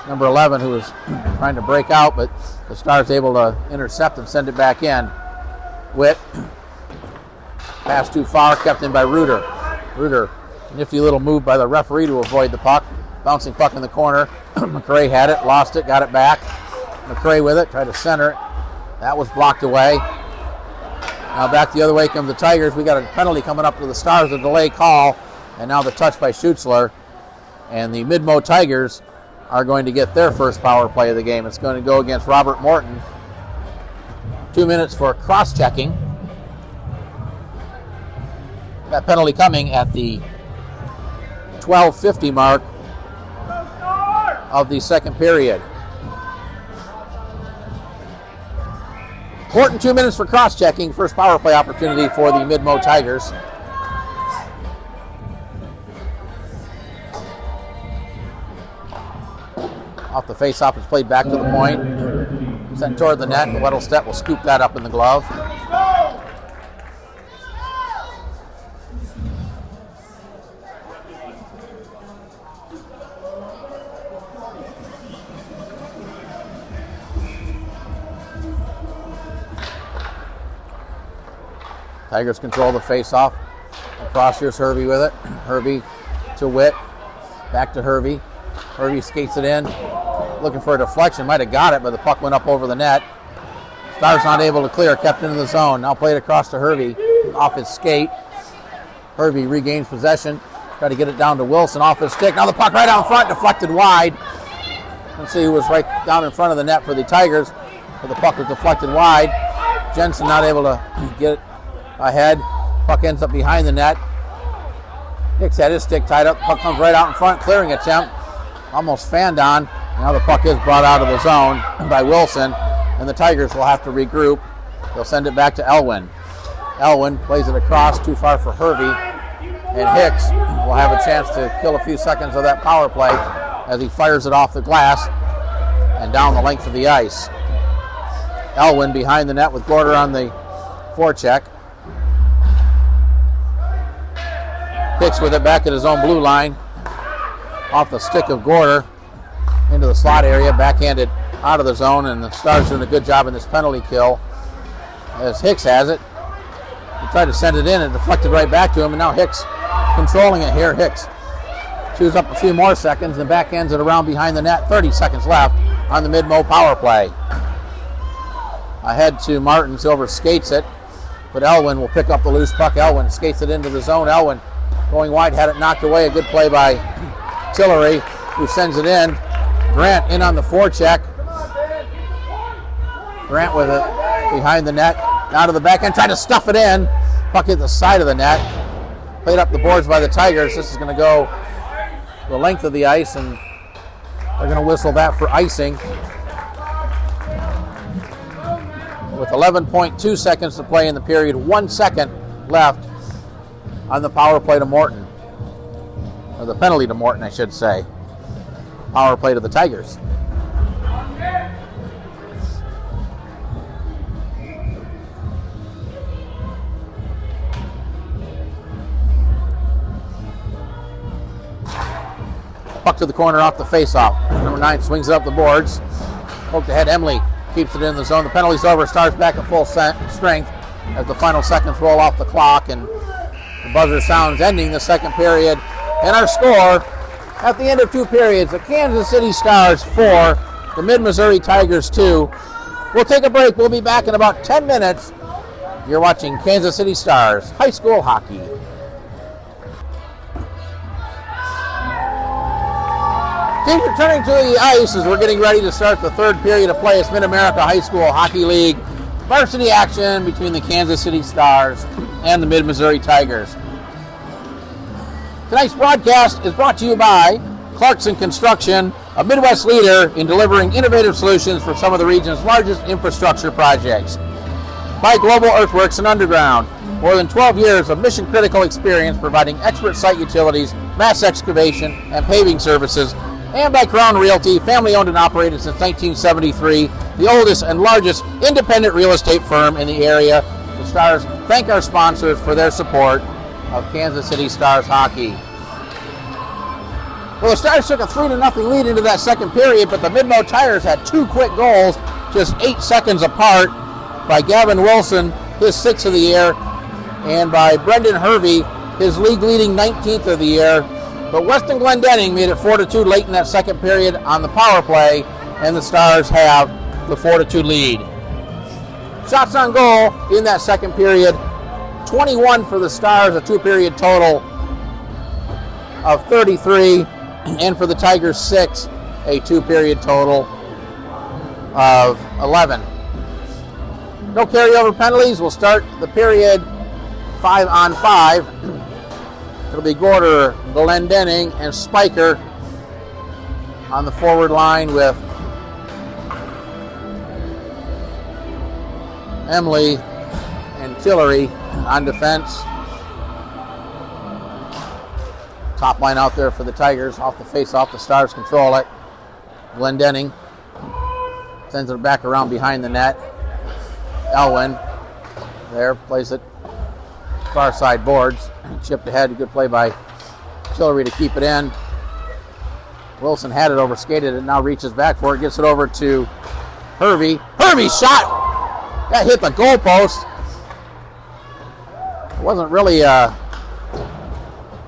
number 11, who was trying to break out, but the Stars able to intercept and send it back in. Witt, pass too far, kept in by Reuter. Reuter, nifty little move by the referee to avoid the puck. Bouncing puck in the corner. McCray had it, lost it, got it back. McCray with it, tried to center it. That was blocked away. Now back the other way come the Tigers. We got a penalty coming up to the Stars, a delay call, and now the touch by Schutzler. And the Midmo Tigers are going to get their first power play of the game. It's going to go against Robert Morton. 2 minutes for cross-checking. That penalty coming at the 12:50 mark of the second period. Morton, 2 minutes for cross-checking. First power play opportunity for the Midmo Tigers. Off the face-off, it's played back to the point. Sent toward the net, and Weddlestedt will scoop that up in the glove. Tigers control the face-off. Across, here's Hervey with it. Hervey to Witt. Back to Hervey. Hervey skates it in. Looking for a deflection. Might have got it, but the puck went up over the net. Stars not able to clear. Kept into the zone. Now played across to Hervey. Off his skate. Hervey regains possession. Try to get it down to Wilson off his stick. Now the puck right out front. Deflected wide. Let's see who was right down in front of the net for the Tigers. But the puck was deflected wide. Jensen not able to get it ahead. Puck ends up behind the net. Hicks had his stick tied up. Puck comes right out in front. Clearing attempt. Almost fanned on. Now the puck is brought out of the zone by Wilson. And the Tigers will have to regroup. They'll send it back to Elwin. Elwin plays it across. Too far for Hervey. And Hicks will have a chance to kill a few seconds of that power play as he fires it off the glass and down the length of the ice. Elwin behind the net with Gorder on the forecheck. Hicks with it back at his own blue line. Off the stick of Gorder into the slot area, backhanded out of the zone, and the Stars doing a good job in this penalty kill as Hicks has it. He tried to send it in and deflected right back to him, and now Hicks controlling it here. Hicks chews up a few more seconds and backhands it around behind the net. 30 seconds left on the Midmo power play. Ahead to Martin. Silver skates it, but Elwin will pick up the loose puck. Elwin skates it into the zone. Elwin going wide, had it knocked away. A good play by Tillery, who sends it in. Grant in on the forecheck. Grant with it behind the net. Now to the backhand, trying to stuff it in. Puck hit the side of the net. Played up the boards by the Tigers. This is going to go the length of the ice, and they're going to whistle that for icing. With 11.2 seconds to play in the period, 1 second left on the power play to Morton. Or the penalty to Morton, I should say. Power play to the Tigers. Puck to the corner off the face-off. Number 9 swings it up the boards. Poked ahead, Emily keeps it in the zone. The penalty's over. Stars back at full strength as the final seconds roll off the clock, and the buzzer sounds ending the second period. And our score at the end of 2 periods, the Kansas City Stars 4, the Mid-Missouri Tigers 2. We'll take a break. We'll be back in about 10 minutes. You're watching Kansas City Stars High School Hockey. Teams returning to the ice as we're getting ready to start the third period of play. It's Mid-America High School Hockey League varsity action between the Kansas City Stars and the Mid-Missouri Tigers. Tonight's broadcast is brought to you by Clarkson Construction, a Midwest leader in delivering innovative solutions for some of the region's largest infrastructure projects. By Global Earthworks and Underground, more than 12 years of mission-critical experience providing expert site utilities, mass excavation, and paving services. And by Crown Realty, family-owned and operated since 1973, the oldest and largest independent real estate firm in the area. The Stars thank our sponsors for their support of Kansas City Stars hockey. Well, the Stars took a 3-0 lead into that second period, but the Midmo Tigers had 2 quick goals, just 8 seconds apart, by Gavin Wilson, his 6th of the year, and by Brendan Hervey, his league-leading 19th of the year. But Weston Glendenning made it 4-2 late in that second period on the power play, and the Stars have the 4-2 lead. Shots on goal in that second period, 21 for the Stars, a 2-period total of 33, and for the Tigers 6, a 2-period total of 11. No carryover penalties. We'll start the period 5-on-5. It'll be Gorder, Glendenning, and Spiker on the forward line with Emily and Tillery on defense. Top line out there for the Tigers. Off the face-off, the Stars control it. Glendenning sends it back around behind the net. Elwin there plays it far side boards. Chipped ahead, a good play by Tillery to keep it in. Wilson had it over, skated it, now reaches back for it, gets it over to Hervey. Hervey's shot! That hit the goalpost. Wasn't really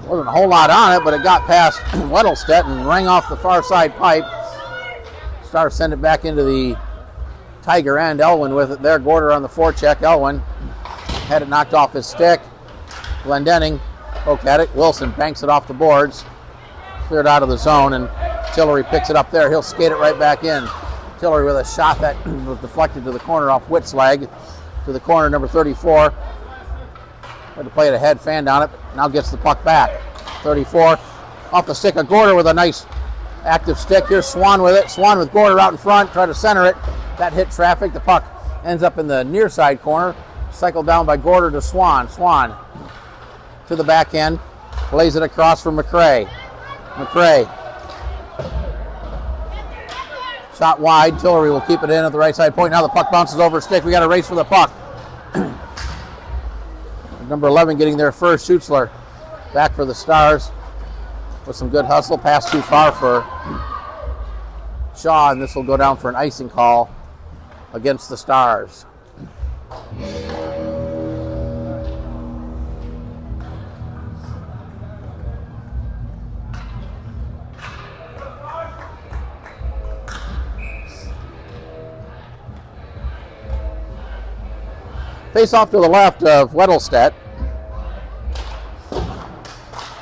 wasn't a whole lot on it, but it got past Weddlestedt and rang off the far side pipe. Stars send it back into the Tiger end. Elwin with it there. Gorder on the forecheck. Elwin had it knocked off his stick. Glendenning poked at it. Wilson banks it off the boards. Cleared out of the zone, and Tillery picks it up there. He'll skate it right back in. Tillery with a shot that was deflected to the corner off Witt's leg. To the corner, number 34. Had to play it ahead, fanned on it, but now gets the puck back. 34 off the stick of Gorder with a nice active stick. Here's Swan with it. Swan with Gorder out in front, try to center it. That hit traffic. The puck ends up in the near side corner. Cycled down by Gorder to Swan. Swan to the back end. Lays it across for McCray. McCray. Shot wide. Tillery will keep it in at the right side point. Now the puck bounces over stick. We got a race for the puck. Number 11 getting there first. Schutzler back for the Stars with some good hustle. Pass too far for Shaw, and this will go down for an icing call against the Stars. Face off to the left of Weddlestedt.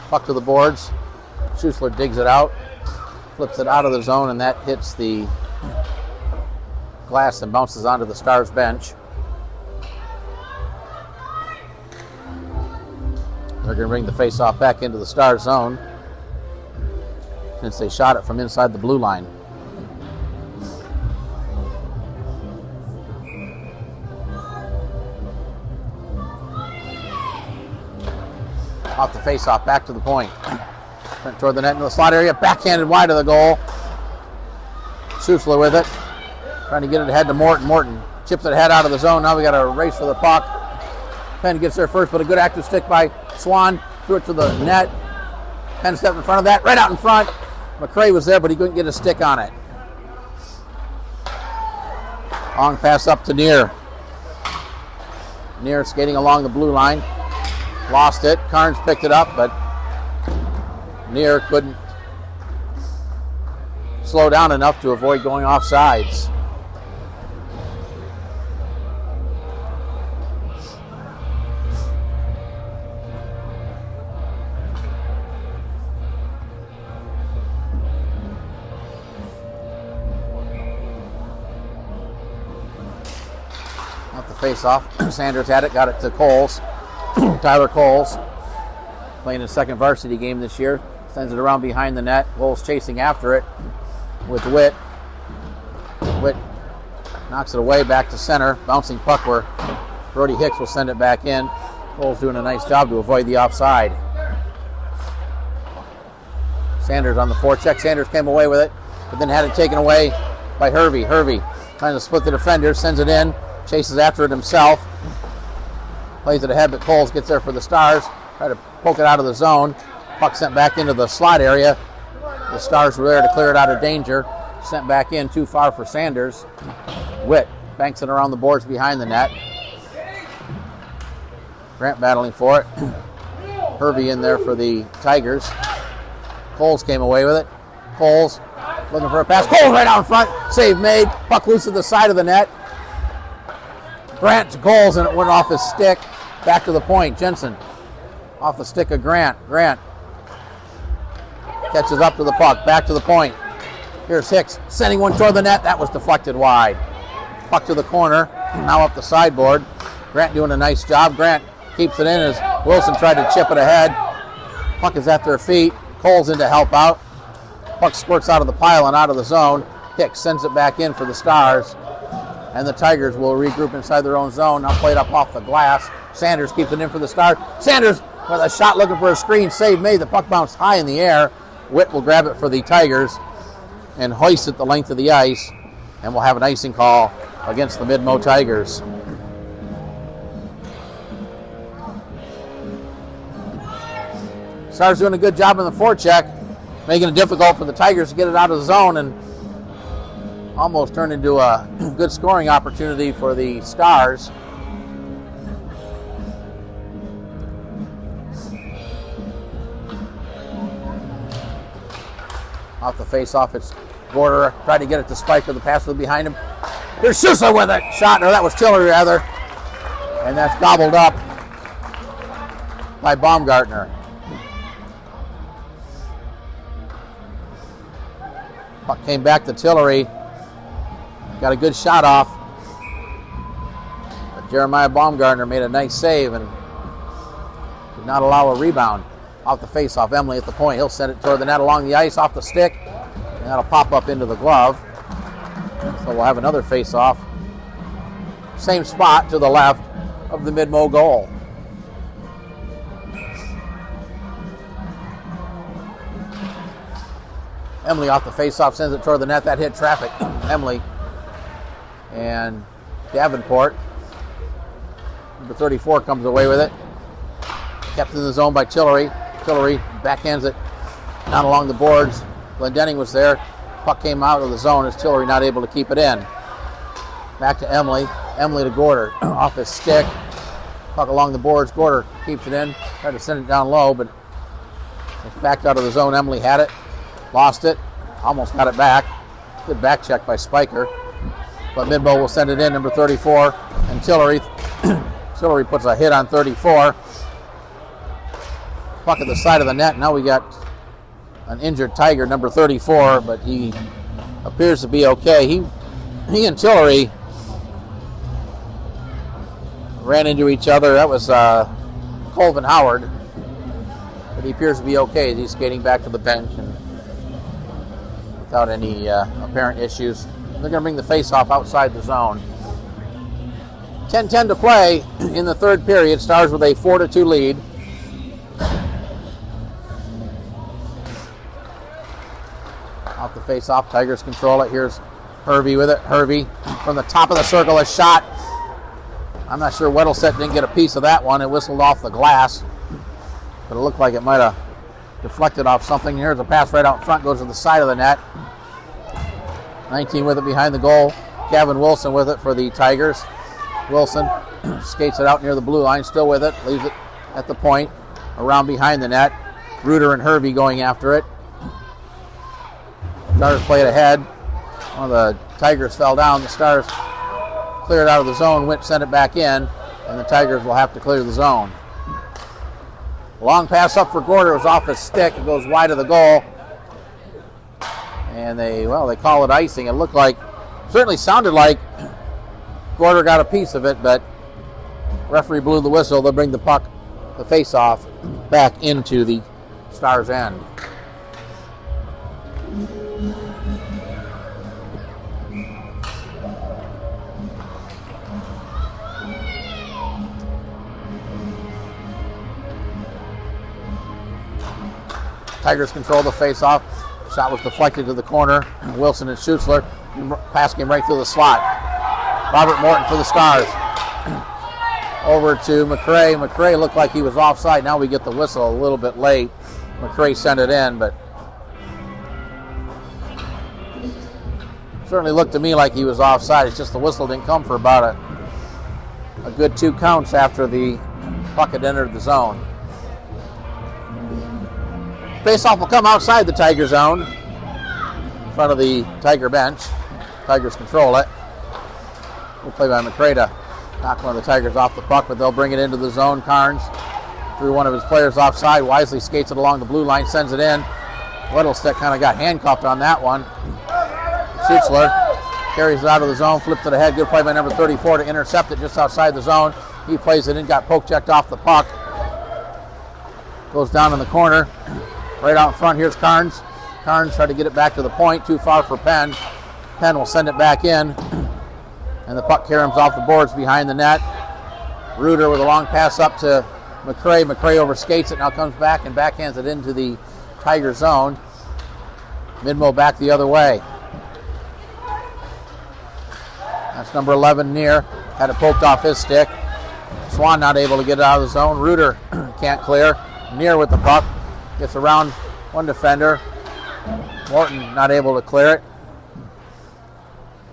Puck to the boards. Schutzler digs it out. Flips it out of the zone, and that hits the glass and bounces onto the Stars bench. They're going to bring the face-off back into the Stars zone since they shot it from inside the blue line. Off the face-off, back to the point. Went toward the net into the slot area, backhanded wide of the goal. Susler with it. Trying to get it ahead to Morton. Morton chips it ahead out of the zone. Now we got a race for the puck. Penn gets there first, but a good active stick by Swan. Threw it to the net. Penn stepped in front of that. Right out in front. McCray was there, but he couldn't get a stick on it. Long pass up to Neer. Neer skating along the blue line. Lost it. Carnes picked it up, but Neer couldn't slow down enough to avoid going off sides. Not the face-off. Sanders had it, got it to Coles. Tyler Coles, playing his second varsity game this year. Sends it around behind the net. Coles chasing after it with Witt. Witt knocks it away back to center. Bouncing puck where Brody Hicks will send it back in. Coles doing a nice job to avoid the offside. Sanders on the forecheck. Sanders came away with it, but then had it taken away by Hervey. Hervey trying to split the defender, sends it in, chases after it himself. Plays it ahead, but Coles gets there for the Stars. Try to poke it out of the zone. Puck sent back into the slot area. The Stars were there to clear it out of danger. Sent back in too far for Sanders. Witt banks it around the boards behind the net. Grant battling for it. Hervey in there for the Tigers. Coles came away with it. Coles looking for a pass. Coles right out in front. Save made. Puck loose to the side of the net. Grant to Coles, and it went off his stick. Back to the point. Jensen off the stick of Grant. Grant catches up to the puck. Back to the point. Here's Hicks sending one toward the net. That was deflected wide. Puck to the corner. Now up the sideboard. Grant doing a nice job. Grant keeps it in as Wilson tried to chip it ahead. Puck is at their feet. Coles in to help out. Puck squirts out of the pile and out of the zone. Hicks sends it back in for the Stars. And the Tigers will regroup inside their own zone. Now played up off the glass. Sanders keeps it in for the Stars. Sanders with a shot looking for a screen. Save made. The puck bounced high in the air. Witt will grab it for the Tigers and hoist it the length of the ice. And we'll have an icing call against the Midmo Tigers. Stars doing a good job in the forecheck, making it difficult for the Tigers to get it out of the zone, and almost turned into a good scoring opportunity for the Stars. Off the face-off, it's Gorder. Tried to get it to Spiker. The pass was behind him. Here's Sousa with it. Shot, or that was Tillery rather. And that's gobbled up by Baumgartner. Puck came back to Tillery. Got a good shot off. But Jeremiah Baumgartner made a nice save and did not allow a rebound. Off the face-off, Emily at the point. He'll send it toward the net along the ice, off the stick. And that'll pop up into the glove. So we'll have another face-off. Same spot to the left of the Midmo goal. Emily off the face-off, sends it toward the net. That hit traffic. Emily and Davenport. Number 34 comes away with it. Kept in the zone by Tillery. Tillery backhands it down along the boards. Glendenning was there. Puck came out of the zone as Tillery not able to keep it in. Back to Emily. Emily to Gorder. Off his stick. Puck along the boards. Gorder keeps it in. Tried to send it down low, but it's backed out of the zone. Emily had it. Lost it. Almost got it back. Good back check by Spiker. But Midmo will send it in, number 34. And Tillery. Tillery puts a hit on 34. Puck at the side of the net. Now we got an injured Tiger, number 34, but he appears to be okay. He and Tillery ran into each other. That was Colvin Howard. But he appears to be okay. He's skating back to the bench and without any apparent issues. They're going to bring the face-off outside the zone. 10-10 to play in the third period. Stars with a 4-2 lead. Off the face-off, Tigers control it. Here's Hervey with it. Hervey from the top of the circle, a shot. I'm not sure Weddleset didn't get a piece of that one. It whistled off the glass, but it looked like it might have deflected off something. Here's a pass right out in front, goes to the side of the net. 19 with it behind the goal. Gavin Wilson with it for the Tigers. Wilson skates it out near the blue line, still with it, leaves it at the point, around behind the net. Reuter and Hervey going after it. Stars play it ahead. One of the Tigers fell down. The Stars cleared out of the zone, sent it back in, and the Tigers will have to clear the zone. Long pass up for Gorder. It was off his stick. It goes wide of the goal. And they call it icing. It looked like, certainly sounded like Gorder got a piece of it, but referee blew the whistle. They'll bring the puck, the face-off, back into the Stars' end. Tigers control the face-off. Shot was deflected to the corner. Wilson and Schutzler pass came right through the slot. Robert Morton for the Stars. Over to McCray. McCray looked like he was offside. Now we get the whistle a little bit late. McCray sent it in, but certainly looked to me like he was offside. It's just the whistle didn't come for about a good 2 counts after the puck had entered the zone. Faceoff will come outside the Tiger zone, in front of the Tiger bench. Tigers control it. We'll play by McCray to knock one of the Tigers off the puck, but they'll bring it into the zone. Carnes threw one of his players offside. Wisely skates it along the blue line, sends it in. Weddleset kind of got handcuffed on that one. Schutzler carries it out of the zone, flips it ahead. Good play by number 34 to intercept it just outside the zone. He plays it in, got poke checked off the puck. Goes down in the corner. Right out in front, here's Carnes. Carnes tried to get it back to the point, too far for Penn. Penn will send it back in, and the puck caroms off the boards behind the net. Reuter with a long pass up to McCray. McCray overskates it, now comes back and backhands it into the Tiger zone. Midmo back the other way. That's number 11, Near. Had it poked off his stick. Swan not able to get it out of the zone. Reuter can't clear. Near with the puck. Gets around one defender. Morton not able to clear it.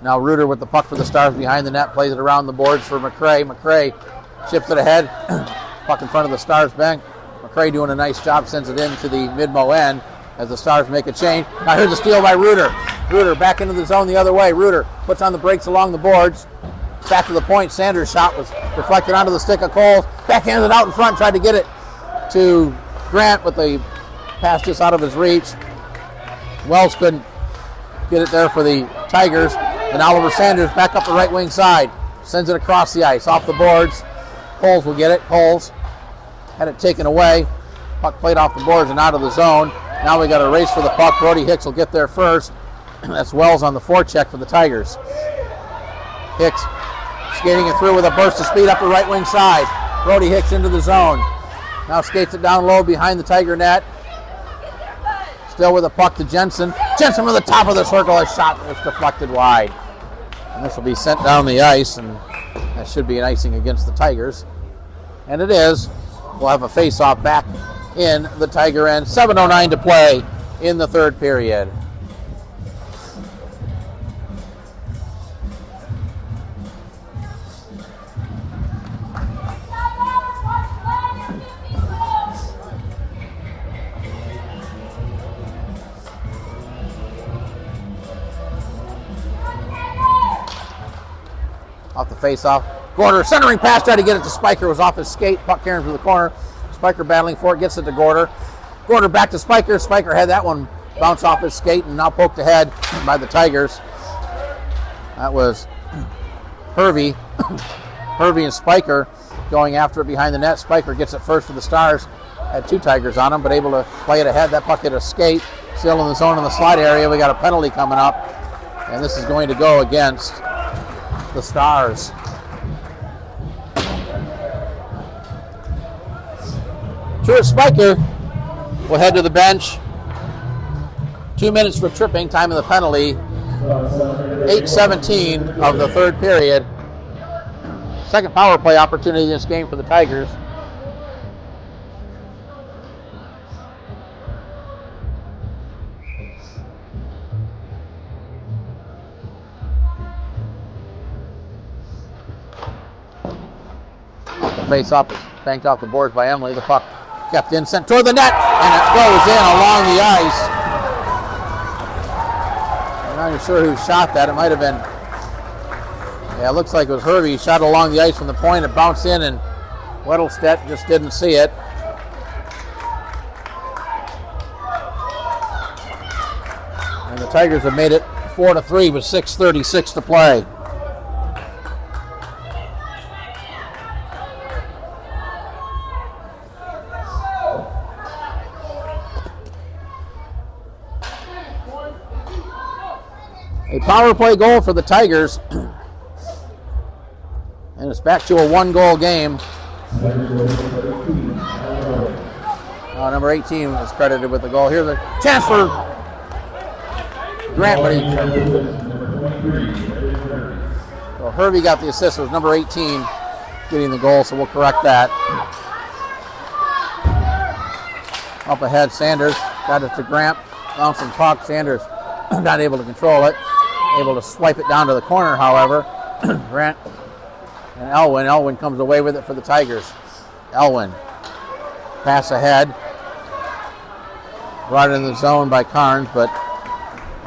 Now Reuter with the puck for the Stars behind the net. Plays it around the boards for McCray. McCray chips it ahead. Puck in front of the Stars bench. McCray doing a nice job. Sends it into the Midmo end as the Stars make a change. Now here's a steal by Reuter. Reuter back into the zone the other way. Reuter puts on the brakes along the boards. Back to the point. Sanders' shot was deflected onto the stick of Coles. Backhanded out in front. Tried to get it to Grant, but the pass just out of his reach. Wells couldn't get it there for the Tigers. And Oliver Sanders back up the right wing side. Sends it across the ice, off the boards. Coles will get it. Coles had it taken away. Puck played off the boards and out of the zone. Now we got a race for the puck. Brody Hicks will get there first. That's Wells on the forecheck for the Tigers. Hicks skating it through with a burst of speed up the right wing side. Brody Hicks into the zone. Now skates it down low behind the Tiger net. Still with a puck to Jensen. Jensen from the top of the circle. A shot that was deflected wide. And this will be sent down the ice, and that should be an icing against the Tigers. And it is. We'll have a face-off back in the Tiger end. 7:09 to play in the third period. Off the face-off. Gorder, centering pass, tried to get it to Spiker, was off his skate. Puck carrying to the corner. Spiker battling for it, gets it to Gorder. Gorder back to Spiker. Spiker had that one bounce off his skate and now poked ahead by the Tigers. That was Hervey. Hervey and Spiker going after it behind the net. Spiker gets it first for the Stars. Had 2 Tigers on him, but able to play it ahead. That puck hit a skate. Still in the zone in the slide area. We got a penalty coming up, and this is going to go against the Stars. Truett Spiker will head to the bench. 2 minutes for tripping, time of the penalty. 8:17 of the third period. Second power play opportunity in this game for the Tigers. The face-off is banked off the boards by Emily. The puck kept in, sent toward the net, and it goes in along the ice. I'm not even sure who shot that. It might have been, yeah, it looks like it was Hervey. He shot along the ice from the point. It bounced in, and Weddlestedt just didn't see it. And the Tigers have made it 4-3 with 6:36 to play. A power play goal for the Tigers. And it's back to a one-goal game. Number 18 is credited with the goal. Here's a chance for Grant, but so Hervey got the assist. It was number 18 getting the goal, so we'll correct that. Up ahead, Sanders got it to Grant. Bouncing puck. Sanders not able to control it. Able to swipe it down to the corner, however. Grant and Elwin. Elwin comes away with it for the Tigers. Elwin. Pass ahead. Brought in the zone by Carnes, but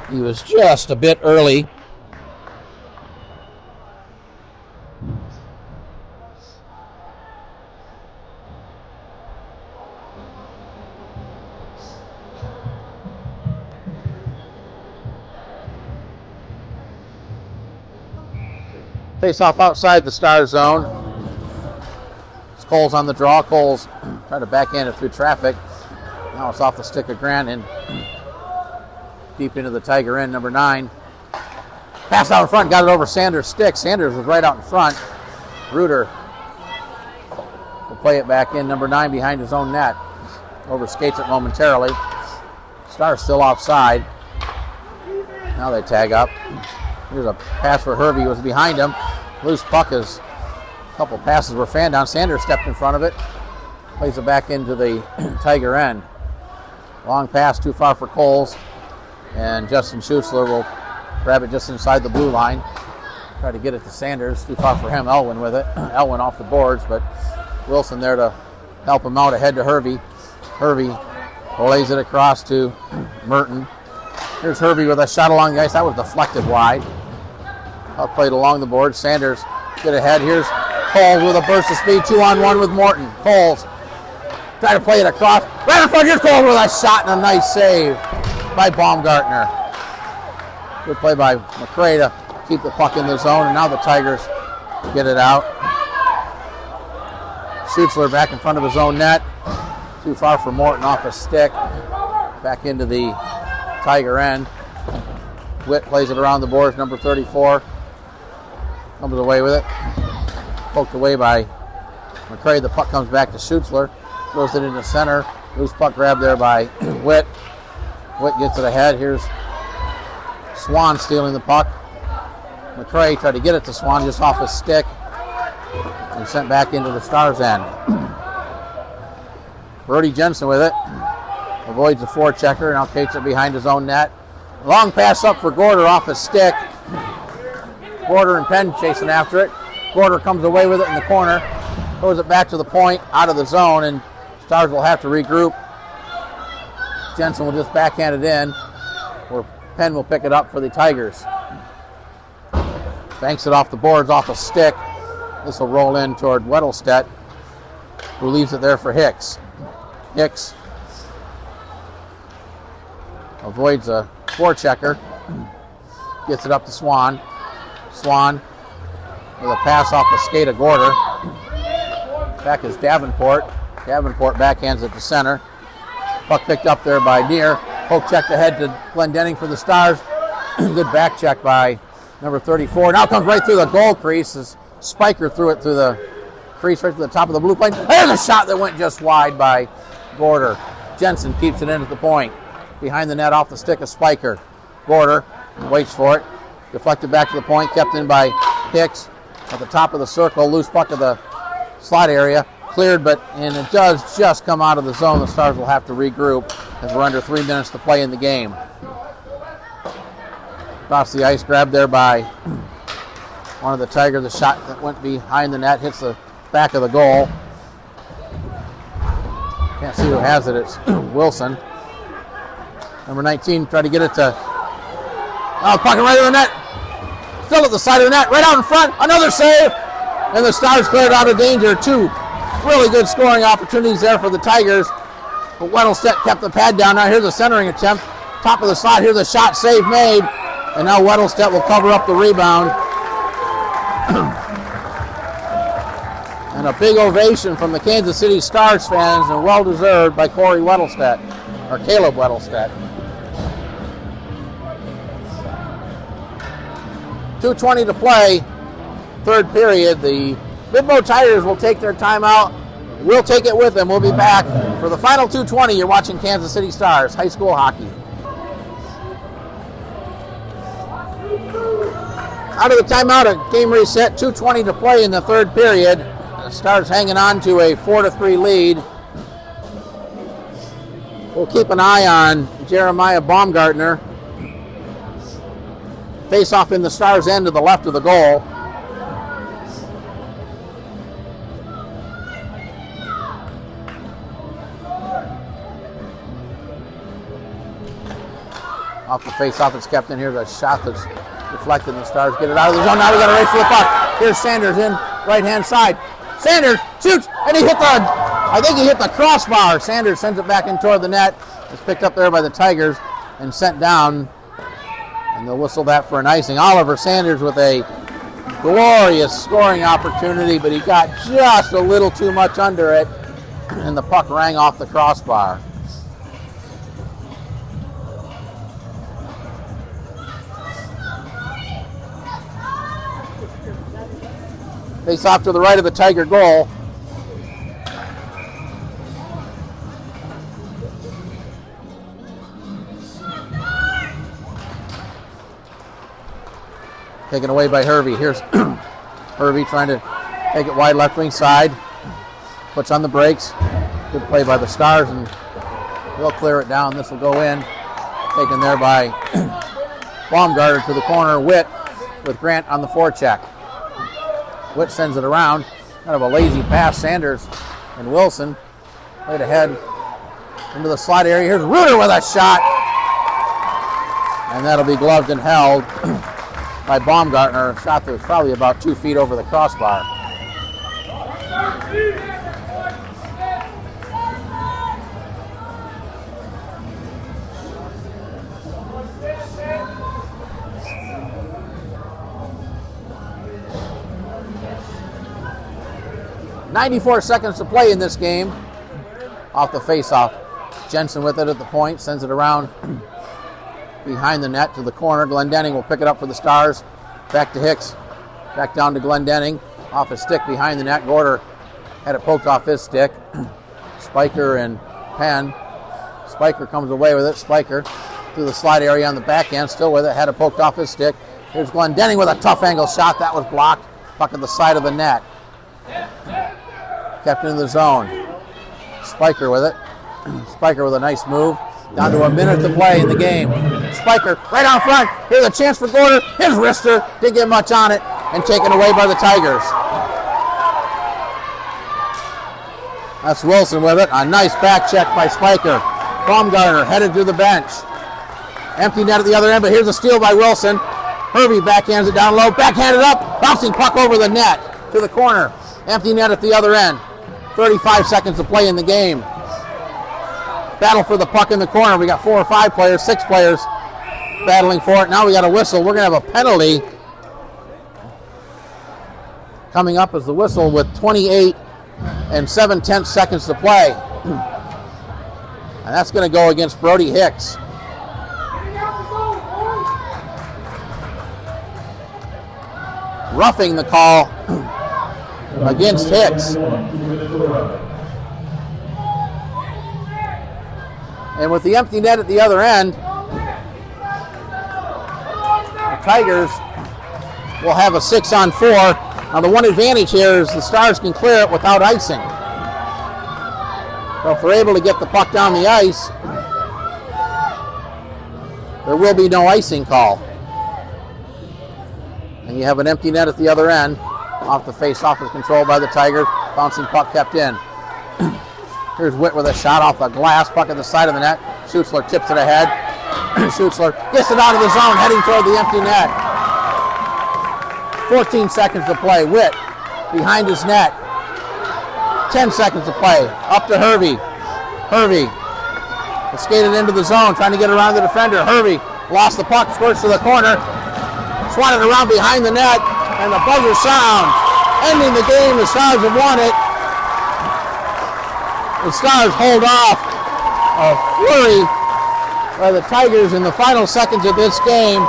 he was just a bit early. Face off outside the Stars zone. It's Coles on the draw. Coles trying to backhand it through traffic. Now it's off the stick of Grant and deep into the Tiger end, number 9. Pass out in front, got it over Sanders' stick. Sanders was right out in front. Reuter will play it back in, number 9 behind his own net. Overskates it momentarily. Stars still offside. Now they tag up. Here's a pass for Hervey, was behind him. Loose puck is, a couple passes were fanned down. Sanders stepped in front of it. Plays it back into the Tiger end. Long pass, too far for Coles. And Justin Schutzler will grab it just inside the blue line. Try to get it to Sanders. Too far for him. Elwin with it. Elwin off the boards, but Wilson there to help him out ahead to Hervey. Hervey lays it across to Merton. Here's Hervey with a shot along the ice. That was deflected wide. Puck played along the board. Sanders get ahead. Here's Coles with a burst of speed. 2-on-1 with Morton. Coles try to play it across. Right in front. Here's Coles with a shot and a nice save by Baumgartner. Good play by McCray to keep the puck in the zone. And now the Tigers get it out. Schutzler back in front of his own net. Too far for Morton off a stick. Back into the Tiger end. Witt plays it around the boards, number 34. Comes away with it. Poked away by McCray. The puck comes back to Schutzler. Throws it into center. Loose puck grab there by Witt. Witt gets it ahead. Here's Swan stealing the puck. McCray tried to get it to Swan just off his stick. And sent back into the Stars end. Brody Jensen with it. Avoids the forechecker. Now takes it behind his own net. Long pass up for Gorder off his stick. Gorder and Penn chasing after it. Gorder comes away with it in the corner. Throws it back to the point, out of the zone, and Stars will have to regroup. Jensen will just backhand it in, where Penn will pick it up for the Tigers. Banks it off the boards, off a stick. This will roll in toward Weddlestedt, who leaves it there for Hicks. Hicks avoids a forechecker. Gets it up to Swan. Swan with a pass off the skate of Gorder. Back is Davenport. Davenport backhands it to center. Puck picked up there by Neer. Poke checked ahead to Glendenning for the Stars. Good back check by number 34. Now comes right through the goal crease as Spiker threw it through the crease right to the top of the blue plane. There's a shot that went just wide by Gorder. Jensen keeps it in at the point. Behind the net off the stick of Spiker. Gorder Waits for it. Deflected back to the point. Kept in by Hicks at the top of the circle. Loose puck of the slot area. Cleared, and it does just come out of the zone. The Stars will have to regroup as we're under 3 minutes to play in the game. Across the ice, grabbed there by one of the Tigers. The shot that went behind the net hits the back of the goal. Can't see who has it. It's Wilson. Number 19 tried to get it to... Oh, puck right in the net. Still at the side of the net, right out in front. Another save. And the Stars cleared out of danger. 2 really good scoring opportunities there for the Tigers. But Weddlestedt kept the pad down. Now here's a centering attempt. Top of the slot. Here's a shot, save made. And now Weddlestedt will cover up the rebound. And a big ovation from the Kansas City Stars fans, and well-deserved by Corey Weddlestedt, or Caleb Weddlestedt. 2:20 to play, third period. The Midbo Tigers will take their timeout. We'll take it with them. We'll be back for the final 2:20. You're watching Kansas City Stars high school hockey. Out of the timeout, a game reset, 2:20 to play in the third period. The Stars hanging on to a 4-3 lead. We'll keep an eye on Jeremiah Baumgartner. Face off in the Stars' end to the left of the goal. Off the face-off, it's kept in. Here's a shot that's deflected, and the Stars get it out of the zone. Now we got to race for the puck. Here's Sanders in right-hand side. Sanders shoots, and I think he hit the crossbar. Sanders sends it back in toward the net. It's picked up there by the Tigers and sent down, and they'll whistle that for an icing. Oliver Sanders with a glorious scoring opportunity, but he got just a little too much under it, and the puck rang off the crossbar. Face off to the right of the Tiger goal. Taken away by Hervey. Here's Hervey trying to take it wide left wing side. Puts on the brakes. Good play by the Stars, and they'll clear it down. This will go in. Taken there by Baumgartner to the corner. Witt with Grant on the forecheck. Witt sends it around. Kind of a lazy pass. Sanders and Wilson right ahead into the slot area. Here's Reuter with a shot. And that'll be gloved and held by Baumgartner. A shot that was probably about 2 feet over the crossbar. .94 seconds to play in this game. Off the face-off. Jensen with it at the point. Sends it around behind the net to the corner. Glendenning will pick it up for the Stars. Back to Hicks. Back down to Glendenning. Off his stick behind the net. Gorder had it poked off his stick. Spiker and Penn. Spiker comes away with it. Spiker through the slide area on the backhand. Still with it. Had it poked off his stick. Here's Glendenning with a tough angle shot. That was blocked. Puck at the side of the net. Kept in the zone. Spiker with it. Spiker with a nice move. Down to a minute to play in the game. Spiker right out front. Here's a chance for Gorder. His wrister didn't get much on it, and taken away by the Tigers. That's Wilson with it. A nice back check by Spiker. Baumgartner headed to the bench. Empty net at the other end, but here's a steal by Wilson. Hervey backhands it down low. Backhanded up. Bouncing puck over the net to the corner. Empty net at the other end. 35 seconds to play in the game. Battle for the puck in the corner. We got 4 or 5 players, 6 players battling for it. Now we got a whistle. We're going to have a penalty coming up as the whistle with 28 and 7/10 seconds to play. And that's going to go against Brody Hicks. Roughing the call against Hicks. And with the empty net at the other end, Tigers will have a 6-on-4. Now the one advantage here is the Stars can clear it without icing. So if they're able to get the puck down the ice, there will be no icing call. And you have an empty net at the other end. Off the face-off is controlled by the Tigers. Bouncing puck kept in. Here's Witt with a shot off the glass. Puck at the side of the net. Schutzler tips it ahead. Schutzler gets it out of the zone, heading toward the empty net. 14 seconds to play. Witt behind his net. 10 seconds to play. Up to Hervey. Hervey skated into the zone, trying to get around the defender. Hervey lost the puck, squirts to the corner. Swatted around behind the net, and the buzzer sounds. Ending the game, the Stars have won it. The Stars hold off a flurry by the Tigers in the final seconds of this game,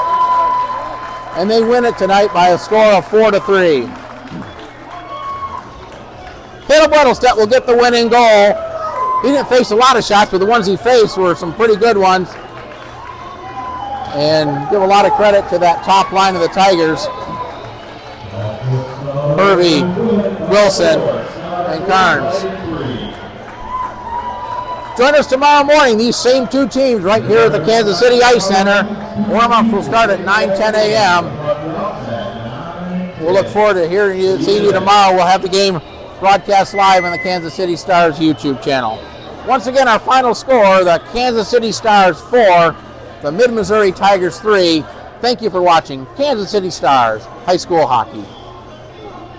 and they win it tonight by a score of 4-3. Caleb Weddlestedt will get the winning goal. He didn't face a lot of shots, but the ones he faced were some pretty good ones. And give a lot of credit to that top line of the Tigers. Hervey, Wilson, and Carnes. Join us tomorrow morning, these same two teams right here at the Kansas City Ice Center. Warm-ups will start at 9:10 a.m. We'll look forward to seeing you tomorrow. We'll have the game broadcast live on the Kansas City Stars YouTube channel. Once again, our final score, the Kansas City Stars 4, the Mid-Missouri Tigers 3. Thank you for watching Kansas City Stars High School Hockey.